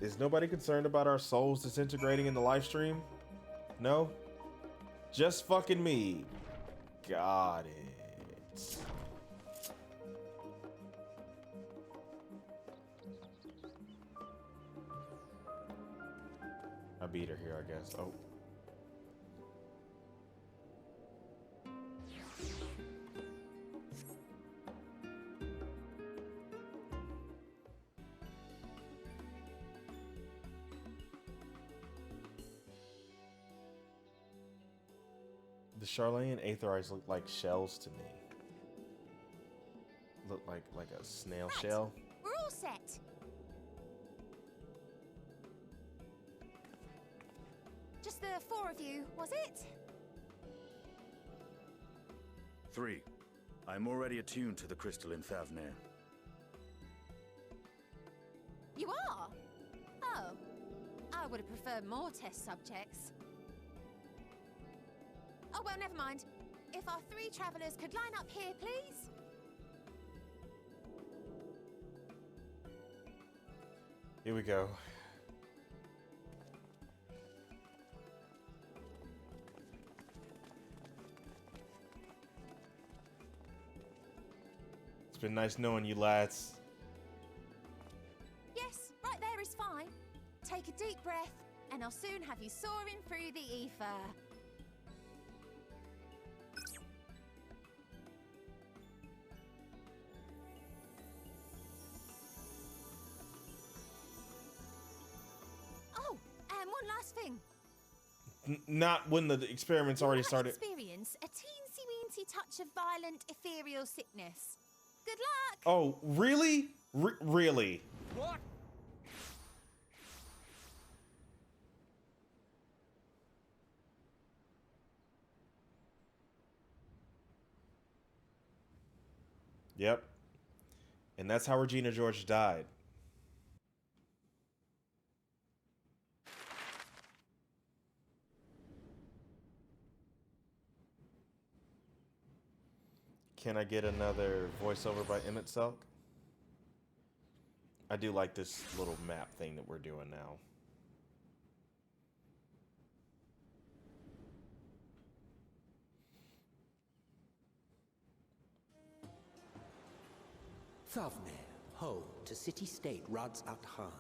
Is nobody concerned about our souls disintegrating in the live stream? No? Just fucking me. Got it. I beat her here, I guess. Oh. The Charlayan Aetherites look like shells to me. Look like a snail shell. We're all set. Just the 4 of you, was it? 3. I'm already attuned to the crystal in Thavnair. You are? Oh. I would have preferred more test subjects. Oh, well, never mind. If our 3 travelers could line up here, please. Here we go. It's been nice knowing you lads. Yes, right there is fine. Take a deep breath, and I'll soon have you soaring through the ether. Oh, and one last thing. Not when the experiment's already started. Experience a teensy-weensy touch of violent ethereal sickness. Good luck! Oh, really? Really? What? Yep. And that's how Regina George died. Can I get another voiceover by Emmett Selk? I do like this little map thing that we're doing now. Thavnir, home to city-state Rads at Han.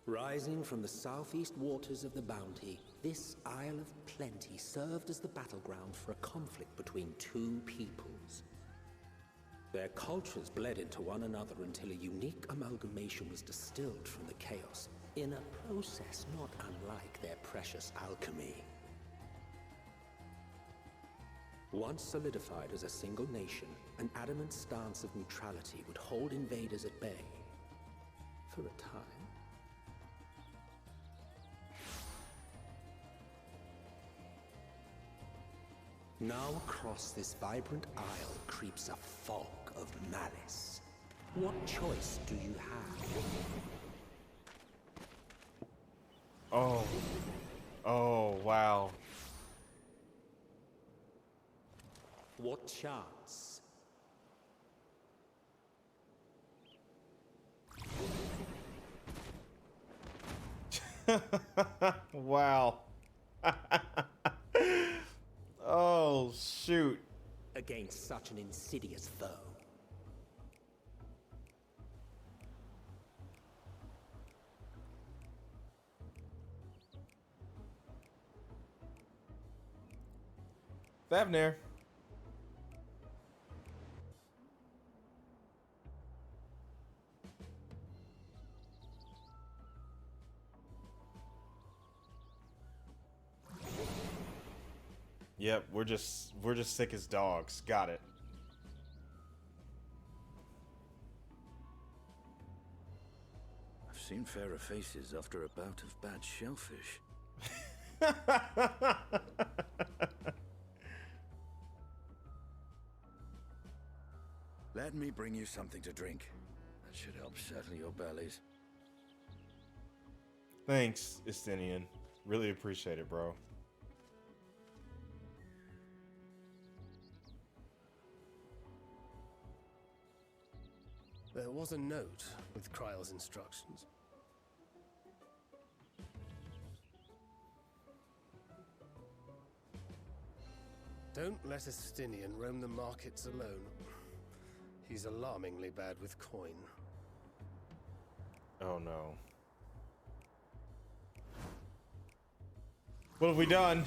Rising from the southeast waters of the Bounty, this Isle of Plenty served as the battleground for a conflict between two peoples. Their cultures bled into one another until a unique amalgamation was distilled from the chaos, in a process not unlike their precious alchemy. Once solidified as a single nation, an adamant stance of neutrality would hold invaders at bay for a time. Now across this vibrant isle creeps a fog of malice. What choice do you have? Oh. Oh, wow. What chance? Wow. Oh, shoot. Against such an insidious foe. Thavnir. Yep, we're just sick as dogs. Got it. I've seen fairer faces after a bout of bad shellfish. Let me bring you something to drink. That should help settle your bellies. Thanks, Estinian. Really appreciate it, bro. There was a note with Kryle's instructions. Don't let Estinian roam the markets alone. He's alarmingly bad with coin. Oh no. What have we done?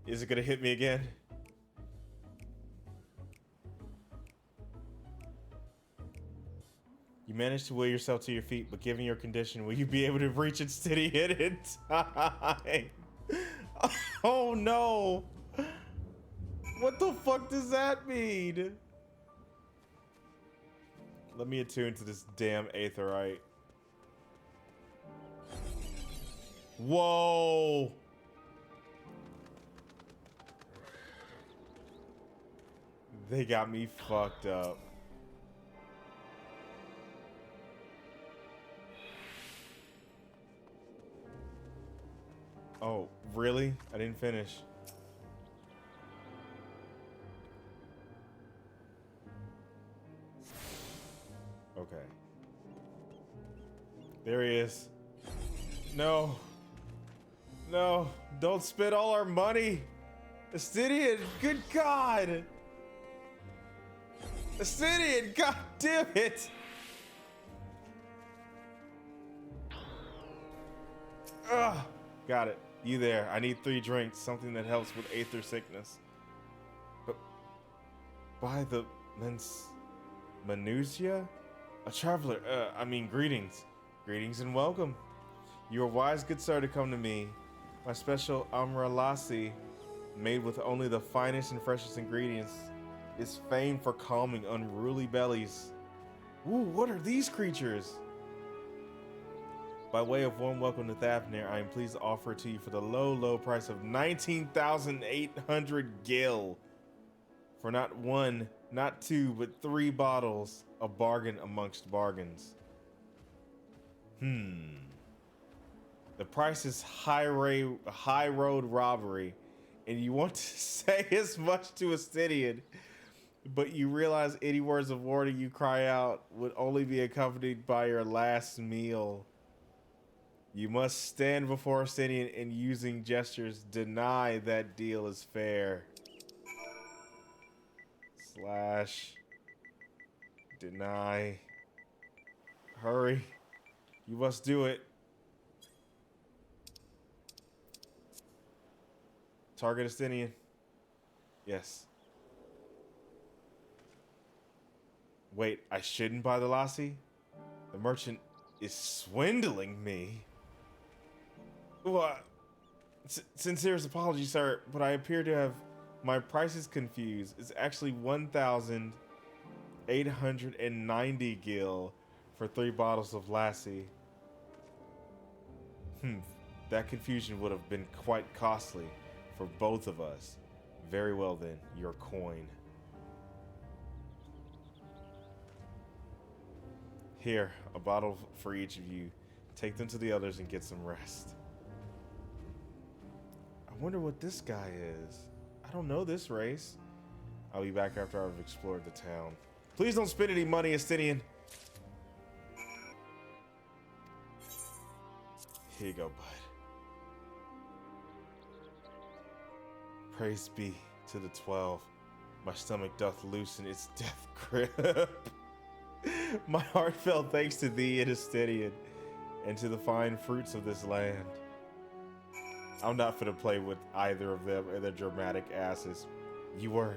Is it gonna hit me again? You managed to will yourself to your feet, but given your condition, will you be able to reach its city in time? Oh no! What the fuck does that mean? Let me attune to this damn aetheryte. Whoa! They got me fucked up. Oh, really? I didn't finish. Okay. There he is. No. No. Don't spend all our money. Estinian, good God. Estinian, God damn it. Ugh. Got it. You there. I need 3 drinks. Something that helps with aether sickness. But by the Manusia? A traveler. Greetings. Greetings and welcome. You are wise, good sir, to come to me. My special amralasi, made with only the finest and freshest ingredients, is famed for calming unruly bellies. Ooh, what are these creatures? By way of warm welcome to Thavner, I am pleased to offer it to you for the low, low price of 19,800 gil. For not one, not two, but 3 bottles. A bargain amongst bargains. The price is high road robbery, and you want to say as much to a Stydian, but you realize any words of warning you cry out would only be accompanied by your last meal. You must stand before a Stydian and using gestures deny that deal is fair. / deny. Hurry. You must do it. Target a Stydian. Yes. Wait, I shouldn't buy the lassie? The merchant is swindling me. Well, sincerest apologies, sir, but I appear to have my prices confused. It's actually 1,890 gil for 3 bottles of lassie. That confusion would have been quite costly for both of us. Very well then, your coin. Here, a bottle for each of you. Take them to the others and get some rest. I wonder what this guy is. I don't know this race. I'll be back after I've explored the town. Please don't spend any money, Stydian. Here you go, bud. Praise be to the 12. My stomach doth loosen its death grip. My heartfelt thanks to thee, it is Stydian, and to the fine fruits of this land. I'm not finna play with either of them and their dramatic asses. You were,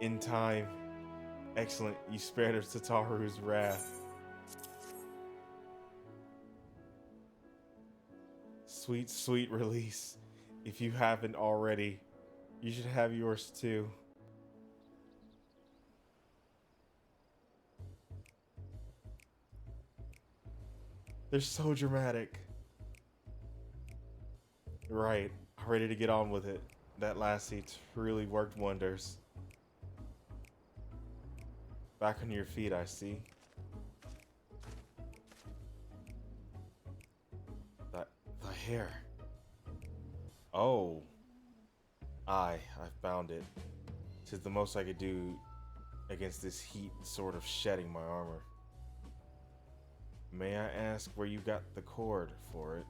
in time, excellent. You spared us Tataru's wrath. Sweet, sweet release. If you haven't already, you should have yours too. They're so dramatic. Right, I'm ready to get on with it. That lassie truly worked wonders. Back on your feet, I see. The hair. Oh. I found it. 'Tis the most I could do against this heat sort of shedding my armor. May I ask where you got the cord for it?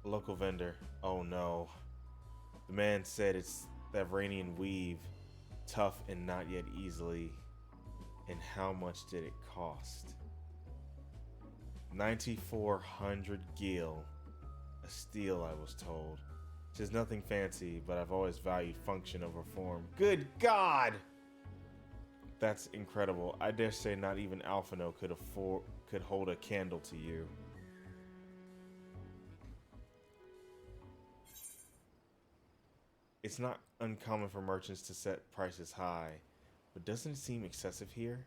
A local vendor. Oh no. The man said it's Thavranian weave. Tough and not yet easily. And how much did it cost? 9,400 gil. A steal, I was told. 'Tis nothing fancy, but I've always valued function over form. Good God! That's incredible. I dare say not even Alphino could hold a candle to you. It's not uncommon for merchants to set prices high, but doesn't it seem excessive here?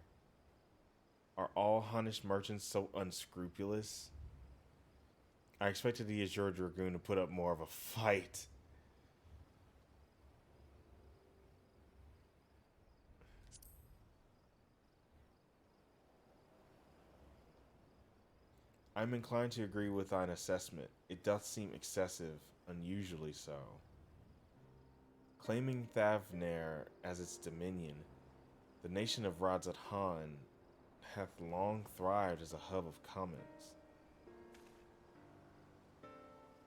Are all Hunnish merchants so unscrupulous? I expected the Azure Dragoon to put up more of a fight. I'm inclined to agree with thine assessment. It doth seem excessive, unusually so. Claiming Thavner as its dominion, the nation of Radzat Han hath long thrived as a hub of commons.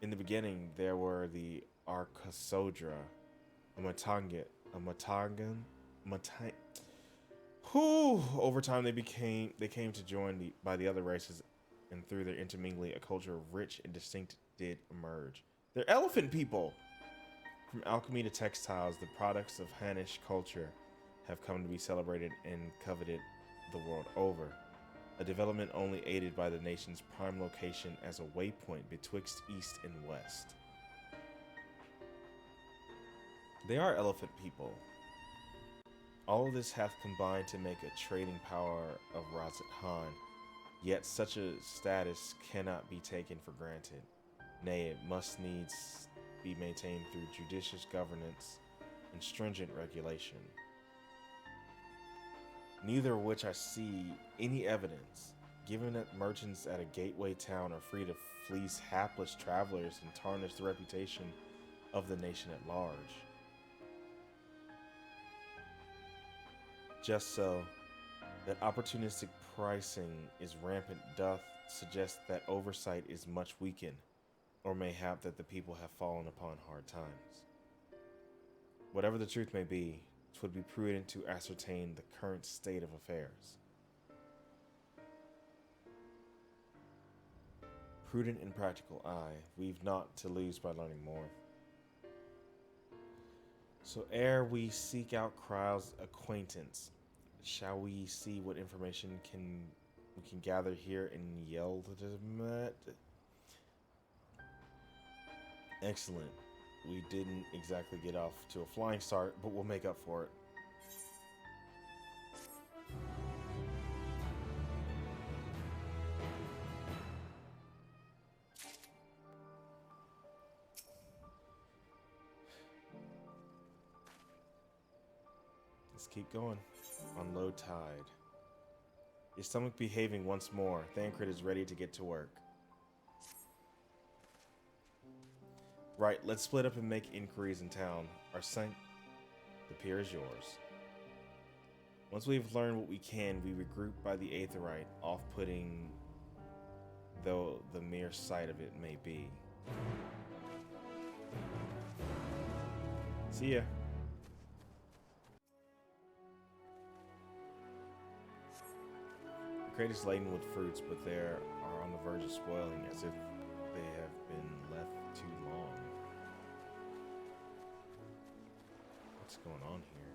In the beginning, there were the Arkasodra, Over time, they came to join by the other races, and through their intermingling, a culture rich and distinct did emerge. They're elephant people! From alchemy to textiles, the products of Hannish culture have come to be celebrated and coveted the world over. A development only aided by the nation's prime location as a waypoint betwixt east and west. They are elephant people. All of this hath combined to make a trading power of Radzat Han. Yet such a status cannot be taken for granted. Nay, it must needs be maintained through judicious governance and stringent regulation. Neither of which I see any evidence, given that merchants at a gateway town are free to fleece hapless travelers and tarnish the reputation of the nation at large. Just so, that opportunistic pricing is rampant doth suggest that oversight is much weakened, or mayhap that the people have fallen upon hard times. Whatever the truth may be, 'twould be prudent to ascertain the current state of affairs. Prudent and practical, aye, we've naught to lose by learning more. So ere we seek out Kryle's acquaintance, shall we see what information we can gather here in Yeldamet? Excellent. We didn't exactly get off to a flying start, but we'll make up for it. Let's keep going. On low tide. Your stomach behaving once more. Thancred is ready to get to work. Right, let's split up and make inquiries in town. Our sight, the pier is yours. Once we've learned what we can, we regroup by the Aetherite, off-putting though the mere sight of it may be. See ya. The crate is laden with fruits, but they are on the verge of spoiling, as if they have been left too long. What's going on here?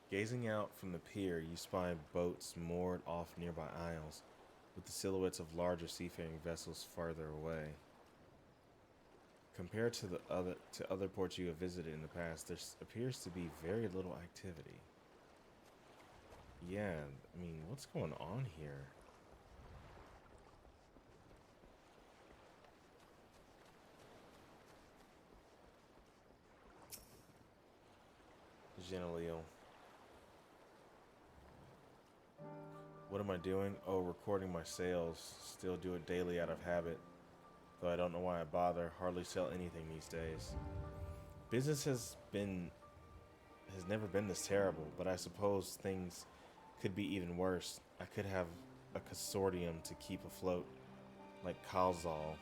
Gazing out from the pier, you spy boats moored off nearby isles, with the silhouettes of larger seafaring vessels farther away. Compared to other ports you have visited in the past, there appears to be very little activity. Yeah, I mean, what's going on here? Genelio. What am I doing? Oh, recording my sales. Still do it daily out of habit. Though I don't know why I bother. Hardly sell anything these days. Business has never been this terrible, but I suppose things could be even worse. I could have a consortium to keep afloat, like Kalzal.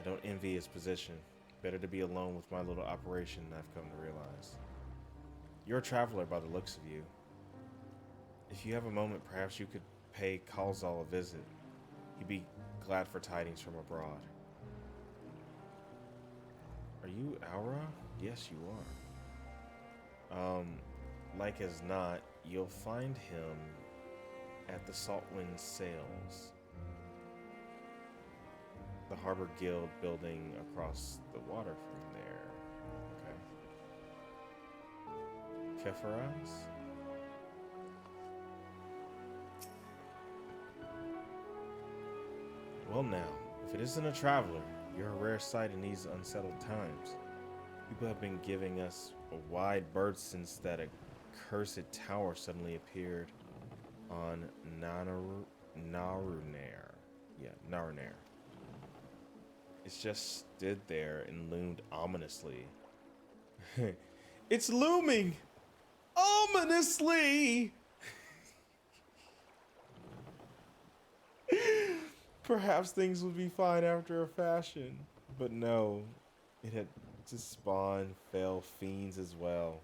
I don't envy his position. Better to be alone with my little operation, I've come to realize. You're a traveler by the looks of you. If you have a moment, perhaps you could pay Kalzal a visit. He'd be glad for tidings from abroad. Are you Aura? Yes, you are. Like as not, you'll find him at the Saltwind Sails, the Harbor Guild building across the water from there. Okay. Kepharaz? Well now, if it isn't a traveler, you're a rare sight in these unsettled times. People have been giving us a wide berth since that accursed tower suddenly appeared on Narunair. Yeah, Narunair. It's just stood there and loomed ominously. It's looming! Ominously! Perhaps things would be fine after a fashion. But no, it had to spawn fell fiends as well.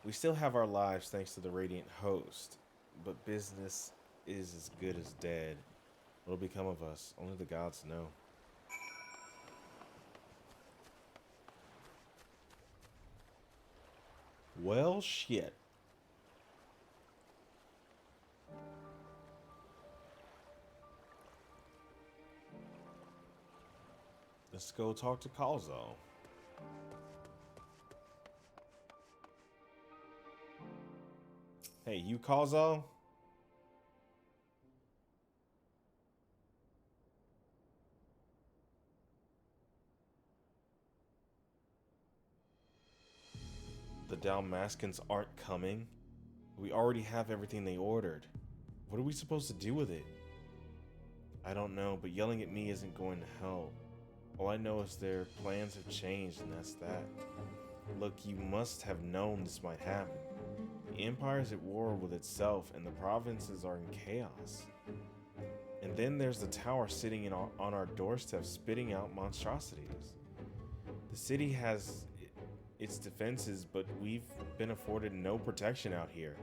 We still have our lives thanks to the Radiant Host, but business is as good as dead. What'll become of us? Only the gods know. Well, shit. Let's go talk to Kalzo. Hey, you Kalzo? The Dalmaskins aren't coming. We already have everything they ordered. What are we supposed to do with it? I don't know, but yelling at me isn't going to help. All I know is their plans have changed, and that's that. Look, you must have known this might happen. The Empire is at war with itself, and the provinces are in chaos. And then there's the tower sitting on our doorstep spitting out monstrosities. The city has its defenses, but we've been afforded no protection out here.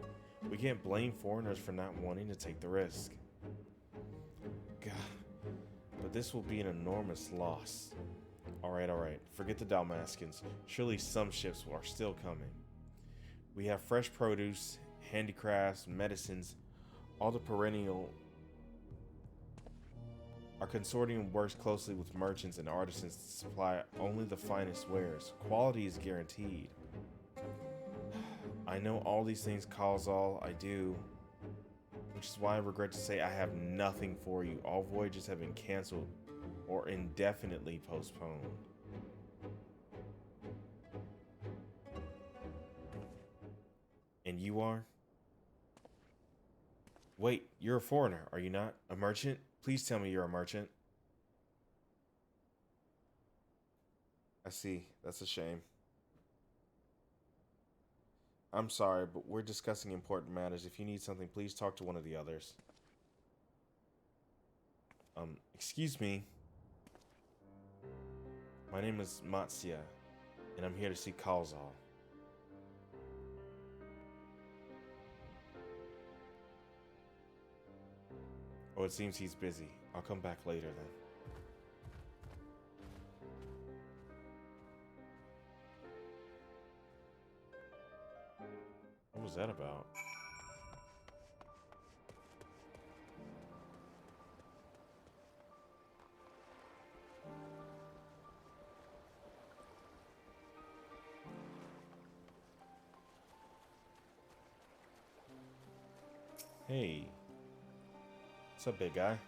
We can't blame foreigners for not wanting to take the risk. God, but this will be an enormous loss. Alright, forget the Dalmaskins. Surely some ships are still coming. We have fresh produce, handicrafts, medicines, all the perennial. Our consortium works closely with merchants and artisans to supply only the finest wares. Quality is guaranteed. I know all these things, Kalzal, I do. Which is why I regret to say I have nothing for you. All voyages have been canceled or indefinitely postponed. And you are? Wait, you're a foreigner, are you not? A merchant? Please tell me you're a merchant. I see. That's a shame. I'm sorry, but we're discussing important matters. If you need something, please talk to one of the others. Excuse me. My name is Matsia, and I'm here to see Kalzal. Oh, it seems he's busy. I'll come back later then. What was that about? Hey. What's up, big guy?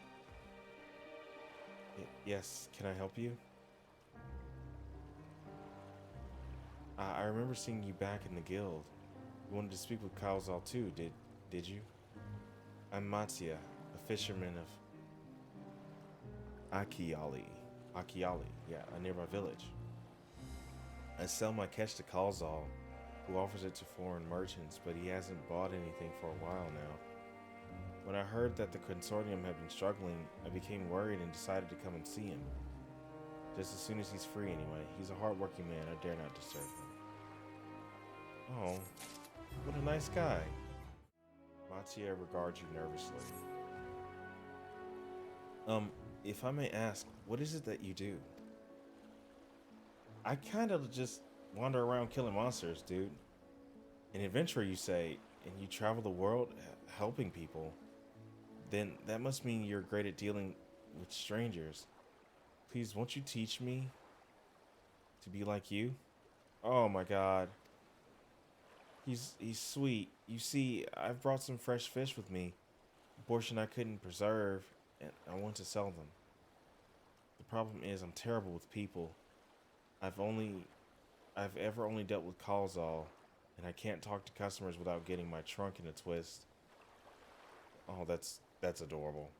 Yes, can I help you? I remember seeing you back in the guild. You wanted to speak with Kalzal too, did you? I'm Matsia, a fisherman of Akiali, yeah, a nearby village. I sell my catch to Kalzal, who offers it to foreign merchants, but he hasn't bought anything for a while now. When I heard that the consortium had been struggling, I became worried and decided to come and see him. Just as soon as he's free anyway. He's a hard-working man, I dare not disturb him. Oh, what a nice guy. Mattia regards you nervously. If I may ask, what is it that you do? I kind of just wander around killing monsters, dude. An adventurer, you say, and you travel the world helping people. Then that must mean you're great at dealing with strangers. Please, won't you teach me to be like you? Oh my god. He's sweet. You see, I've brought some fresh fish with me. A portion I couldn't preserve, and I want to sell them. The problem is I'm terrible with people. I've ever only dealt with Kalzal, and I can't talk to customers without getting my trunk in a twist. Oh, that's adorable.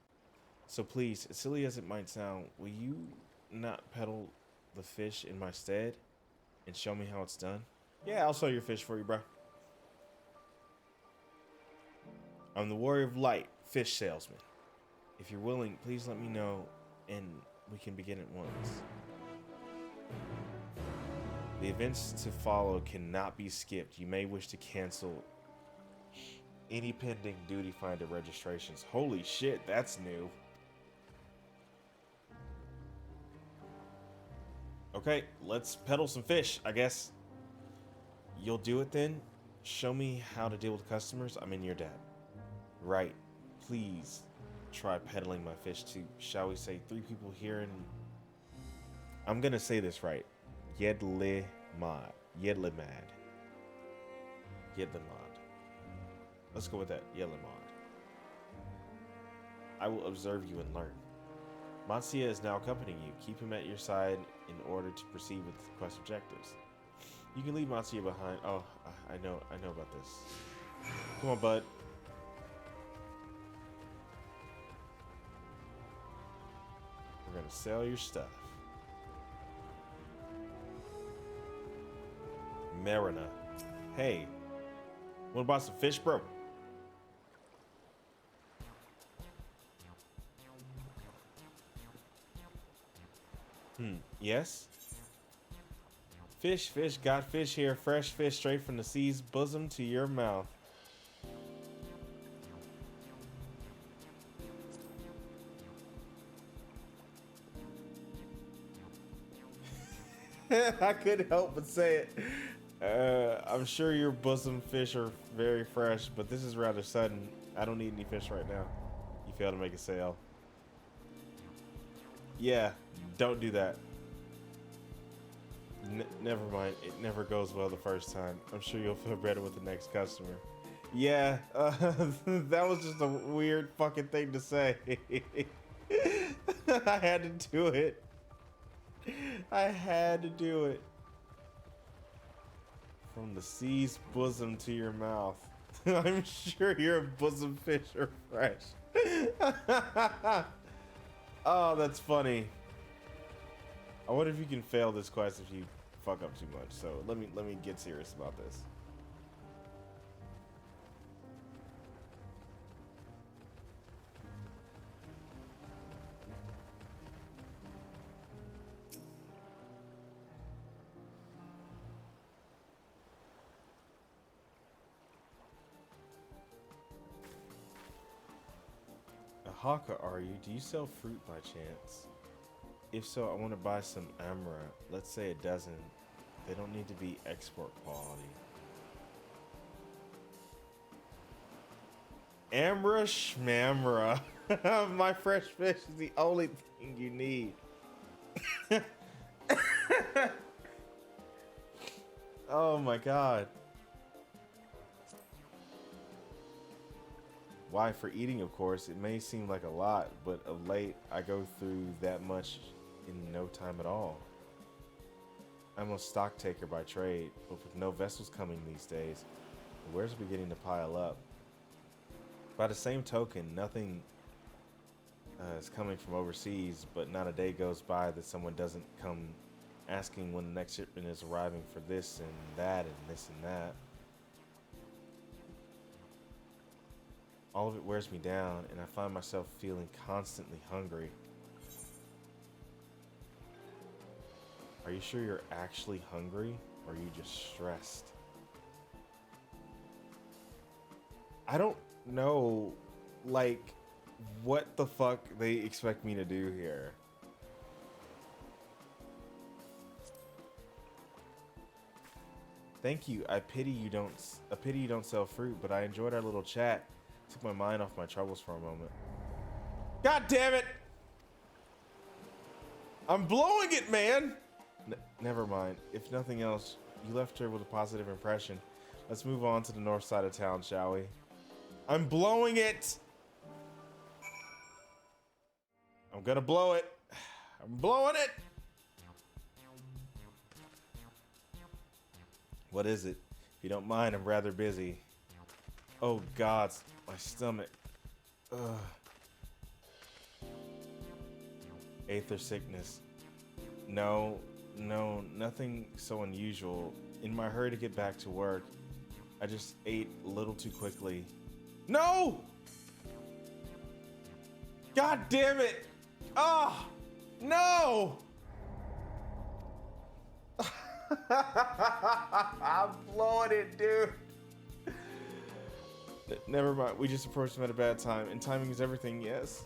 So please, as silly as it might sound, will you not peddle the fish in my stead and show me how it's done? Yeah, I'll sell your fish for you, bro. I'm the Warrior of Light, fish salesman. If you're willing, please let me know and we can begin at once. The events to follow cannot be skipped. You may wish to cancel any pending duty finder registrations. Holy shit, that's new. Okay, let's peddle some fish, I guess. You'll do it then? Show me how to deal with customers. I'm in your debt. Right. Please try peddling my fish to, shall we say, 3 people here in I'm gonna say this right. Yedlemad. Yedlemad. Yedlemad. Let's go with that. Yedlemad. I will observe you and learn. Matsuya is now accompanying you. Keep him at your side in order to proceed with the quest objectives. You can leave Matsuya behind. Oh, I know about this. Come on, bud. We're gonna sell your stuff. Marina. Hey. Wanna buy some fish, bro? Yes? Fish, got fish here. Fresh fish straight from the sea's bosom to your mouth. I couldn't help but say it. I'm sure your bosom fish are very fresh, but this is rather sudden. I don't need any fish right now. You fail to make a sale. Yeah, don't do that. Never mind. It never goes well the first time. I'm sure you'll feel better with the next customer. Yeah, that was just a weird fucking thing to say. I had to do it. I had to do it. From the sea's bosom to your mouth. I'm sure your bosom fish are fresh. Oh, that's funny. I wonder if you can fail this quest if you fuck up too much. So let me get serious about this. A hawker, are you? Do you sell fruit by chance? If so, I want to buy some amra. Let's say a dozen. They don't need to be export quality. Amra shmamra. My fresh fish is the only thing you need. Oh my god. Why, for eating, of course. It may seem like a lot, but of late, I go through that much in no time at all. I'm a stock taker by trade, but with no vessels coming these days, the wares are beginning to pile up. By the same token, nothing is coming from overseas, but not a day goes by that someone doesn't come asking when the next shipment is arriving for this and that and this and that. All of it wears me down, and I find myself feeling constantly hungry. Are you sure you're actually hungry, or are you just stressed? I don't know, like, what the fuck they expect me to do here. Thank you. I pity you don't sell fruit, but I enjoyed our little chat. Took my mind off my troubles for a moment. God damn it! I'm blowing it, man! Never mind. If nothing else, you left her with a positive impression. Let's move on to the north side of town, shall we? I'm blowing it! I'm gonna blow it. I'm blowing it! What is it? If you don't mind, I'm rather busy. Oh god, my stomach. Ugh. Aether sickness. No, nothing so unusual. In my hurry to get back to work, I just ate a little too quickly. No! God damn it! Ah! Oh, no! I'm blowing it, dude. Never mind. We just approached him at a bad time, and timing is everything. Yes.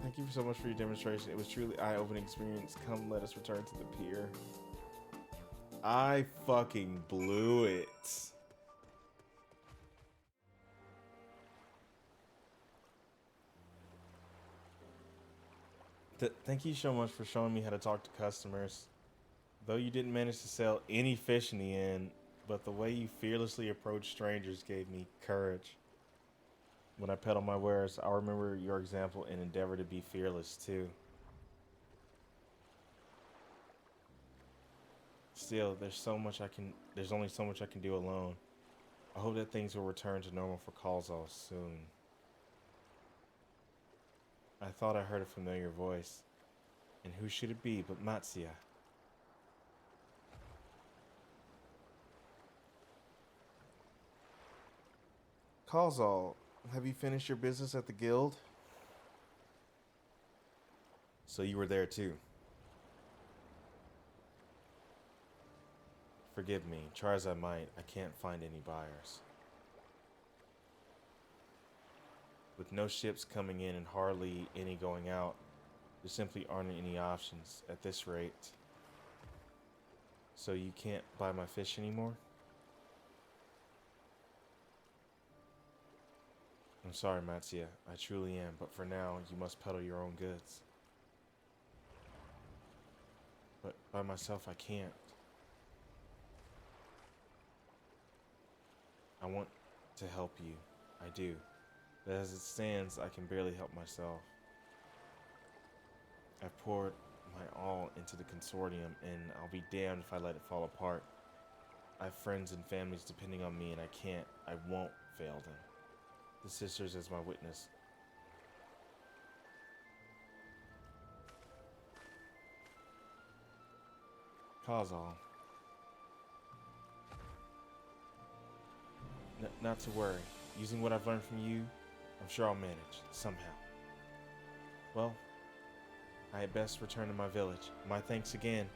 Thank you so much for your demonstration. It was truly eye-opening experience. Come, let us return to the pier. I fucking blew it. Thank you so much for showing me how to talk to customers. Though you didn't manage to sell any fish in the end, but the way you fearlessly approached strangers gave me courage. When I peddle my wares, I'll remember your example and endeavor to be fearless too. Still, there's only so much I can do alone. I hope that things will return to normal for Kalzal soon. I thought I heard a familiar voice. And who should it be but Matsuya? Kalzal, have you finished your business at the guild? So you were there too. Forgive me, try as I might, I can't find any buyers. With no ships coming in and hardly any going out, there simply aren't any options at this rate. So you can't buy my fish anymore? I'm sorry, Matsuya, I truly am, but for now, you must peddle your own goods. But by myself, I can't. I want to help you, I do. But as it stands, I can barely help myself. I've poured my all into the consortium, and I'll be damned if I let it fall apart. I have friends and families depending on me, and I won't fail them. The sisters as my witness. Kazal. Not to worry. Using what I've learned from you, I'm sure I'll manage, somehow. Well, I had best return to my village. My thanks again,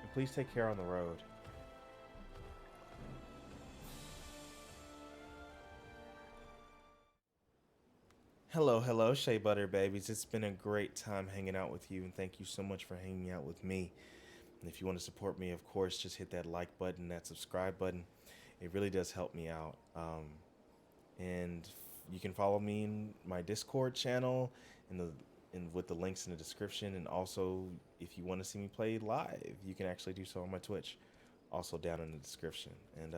and please take care on the road. Hello, Shea Butter Babies. It's been a great time hanging out with you, and thank you so much for hanging out with me. And if you want to support me, of course, just hit that like button, that subscribe button. It really does help me out. And you can follow me in my Discord channel and with the links in the description. And also, if you want to see me play live, you can actually do so on my Twitch, also down in the description. And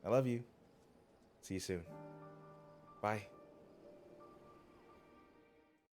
I love you. See you soon. Bye.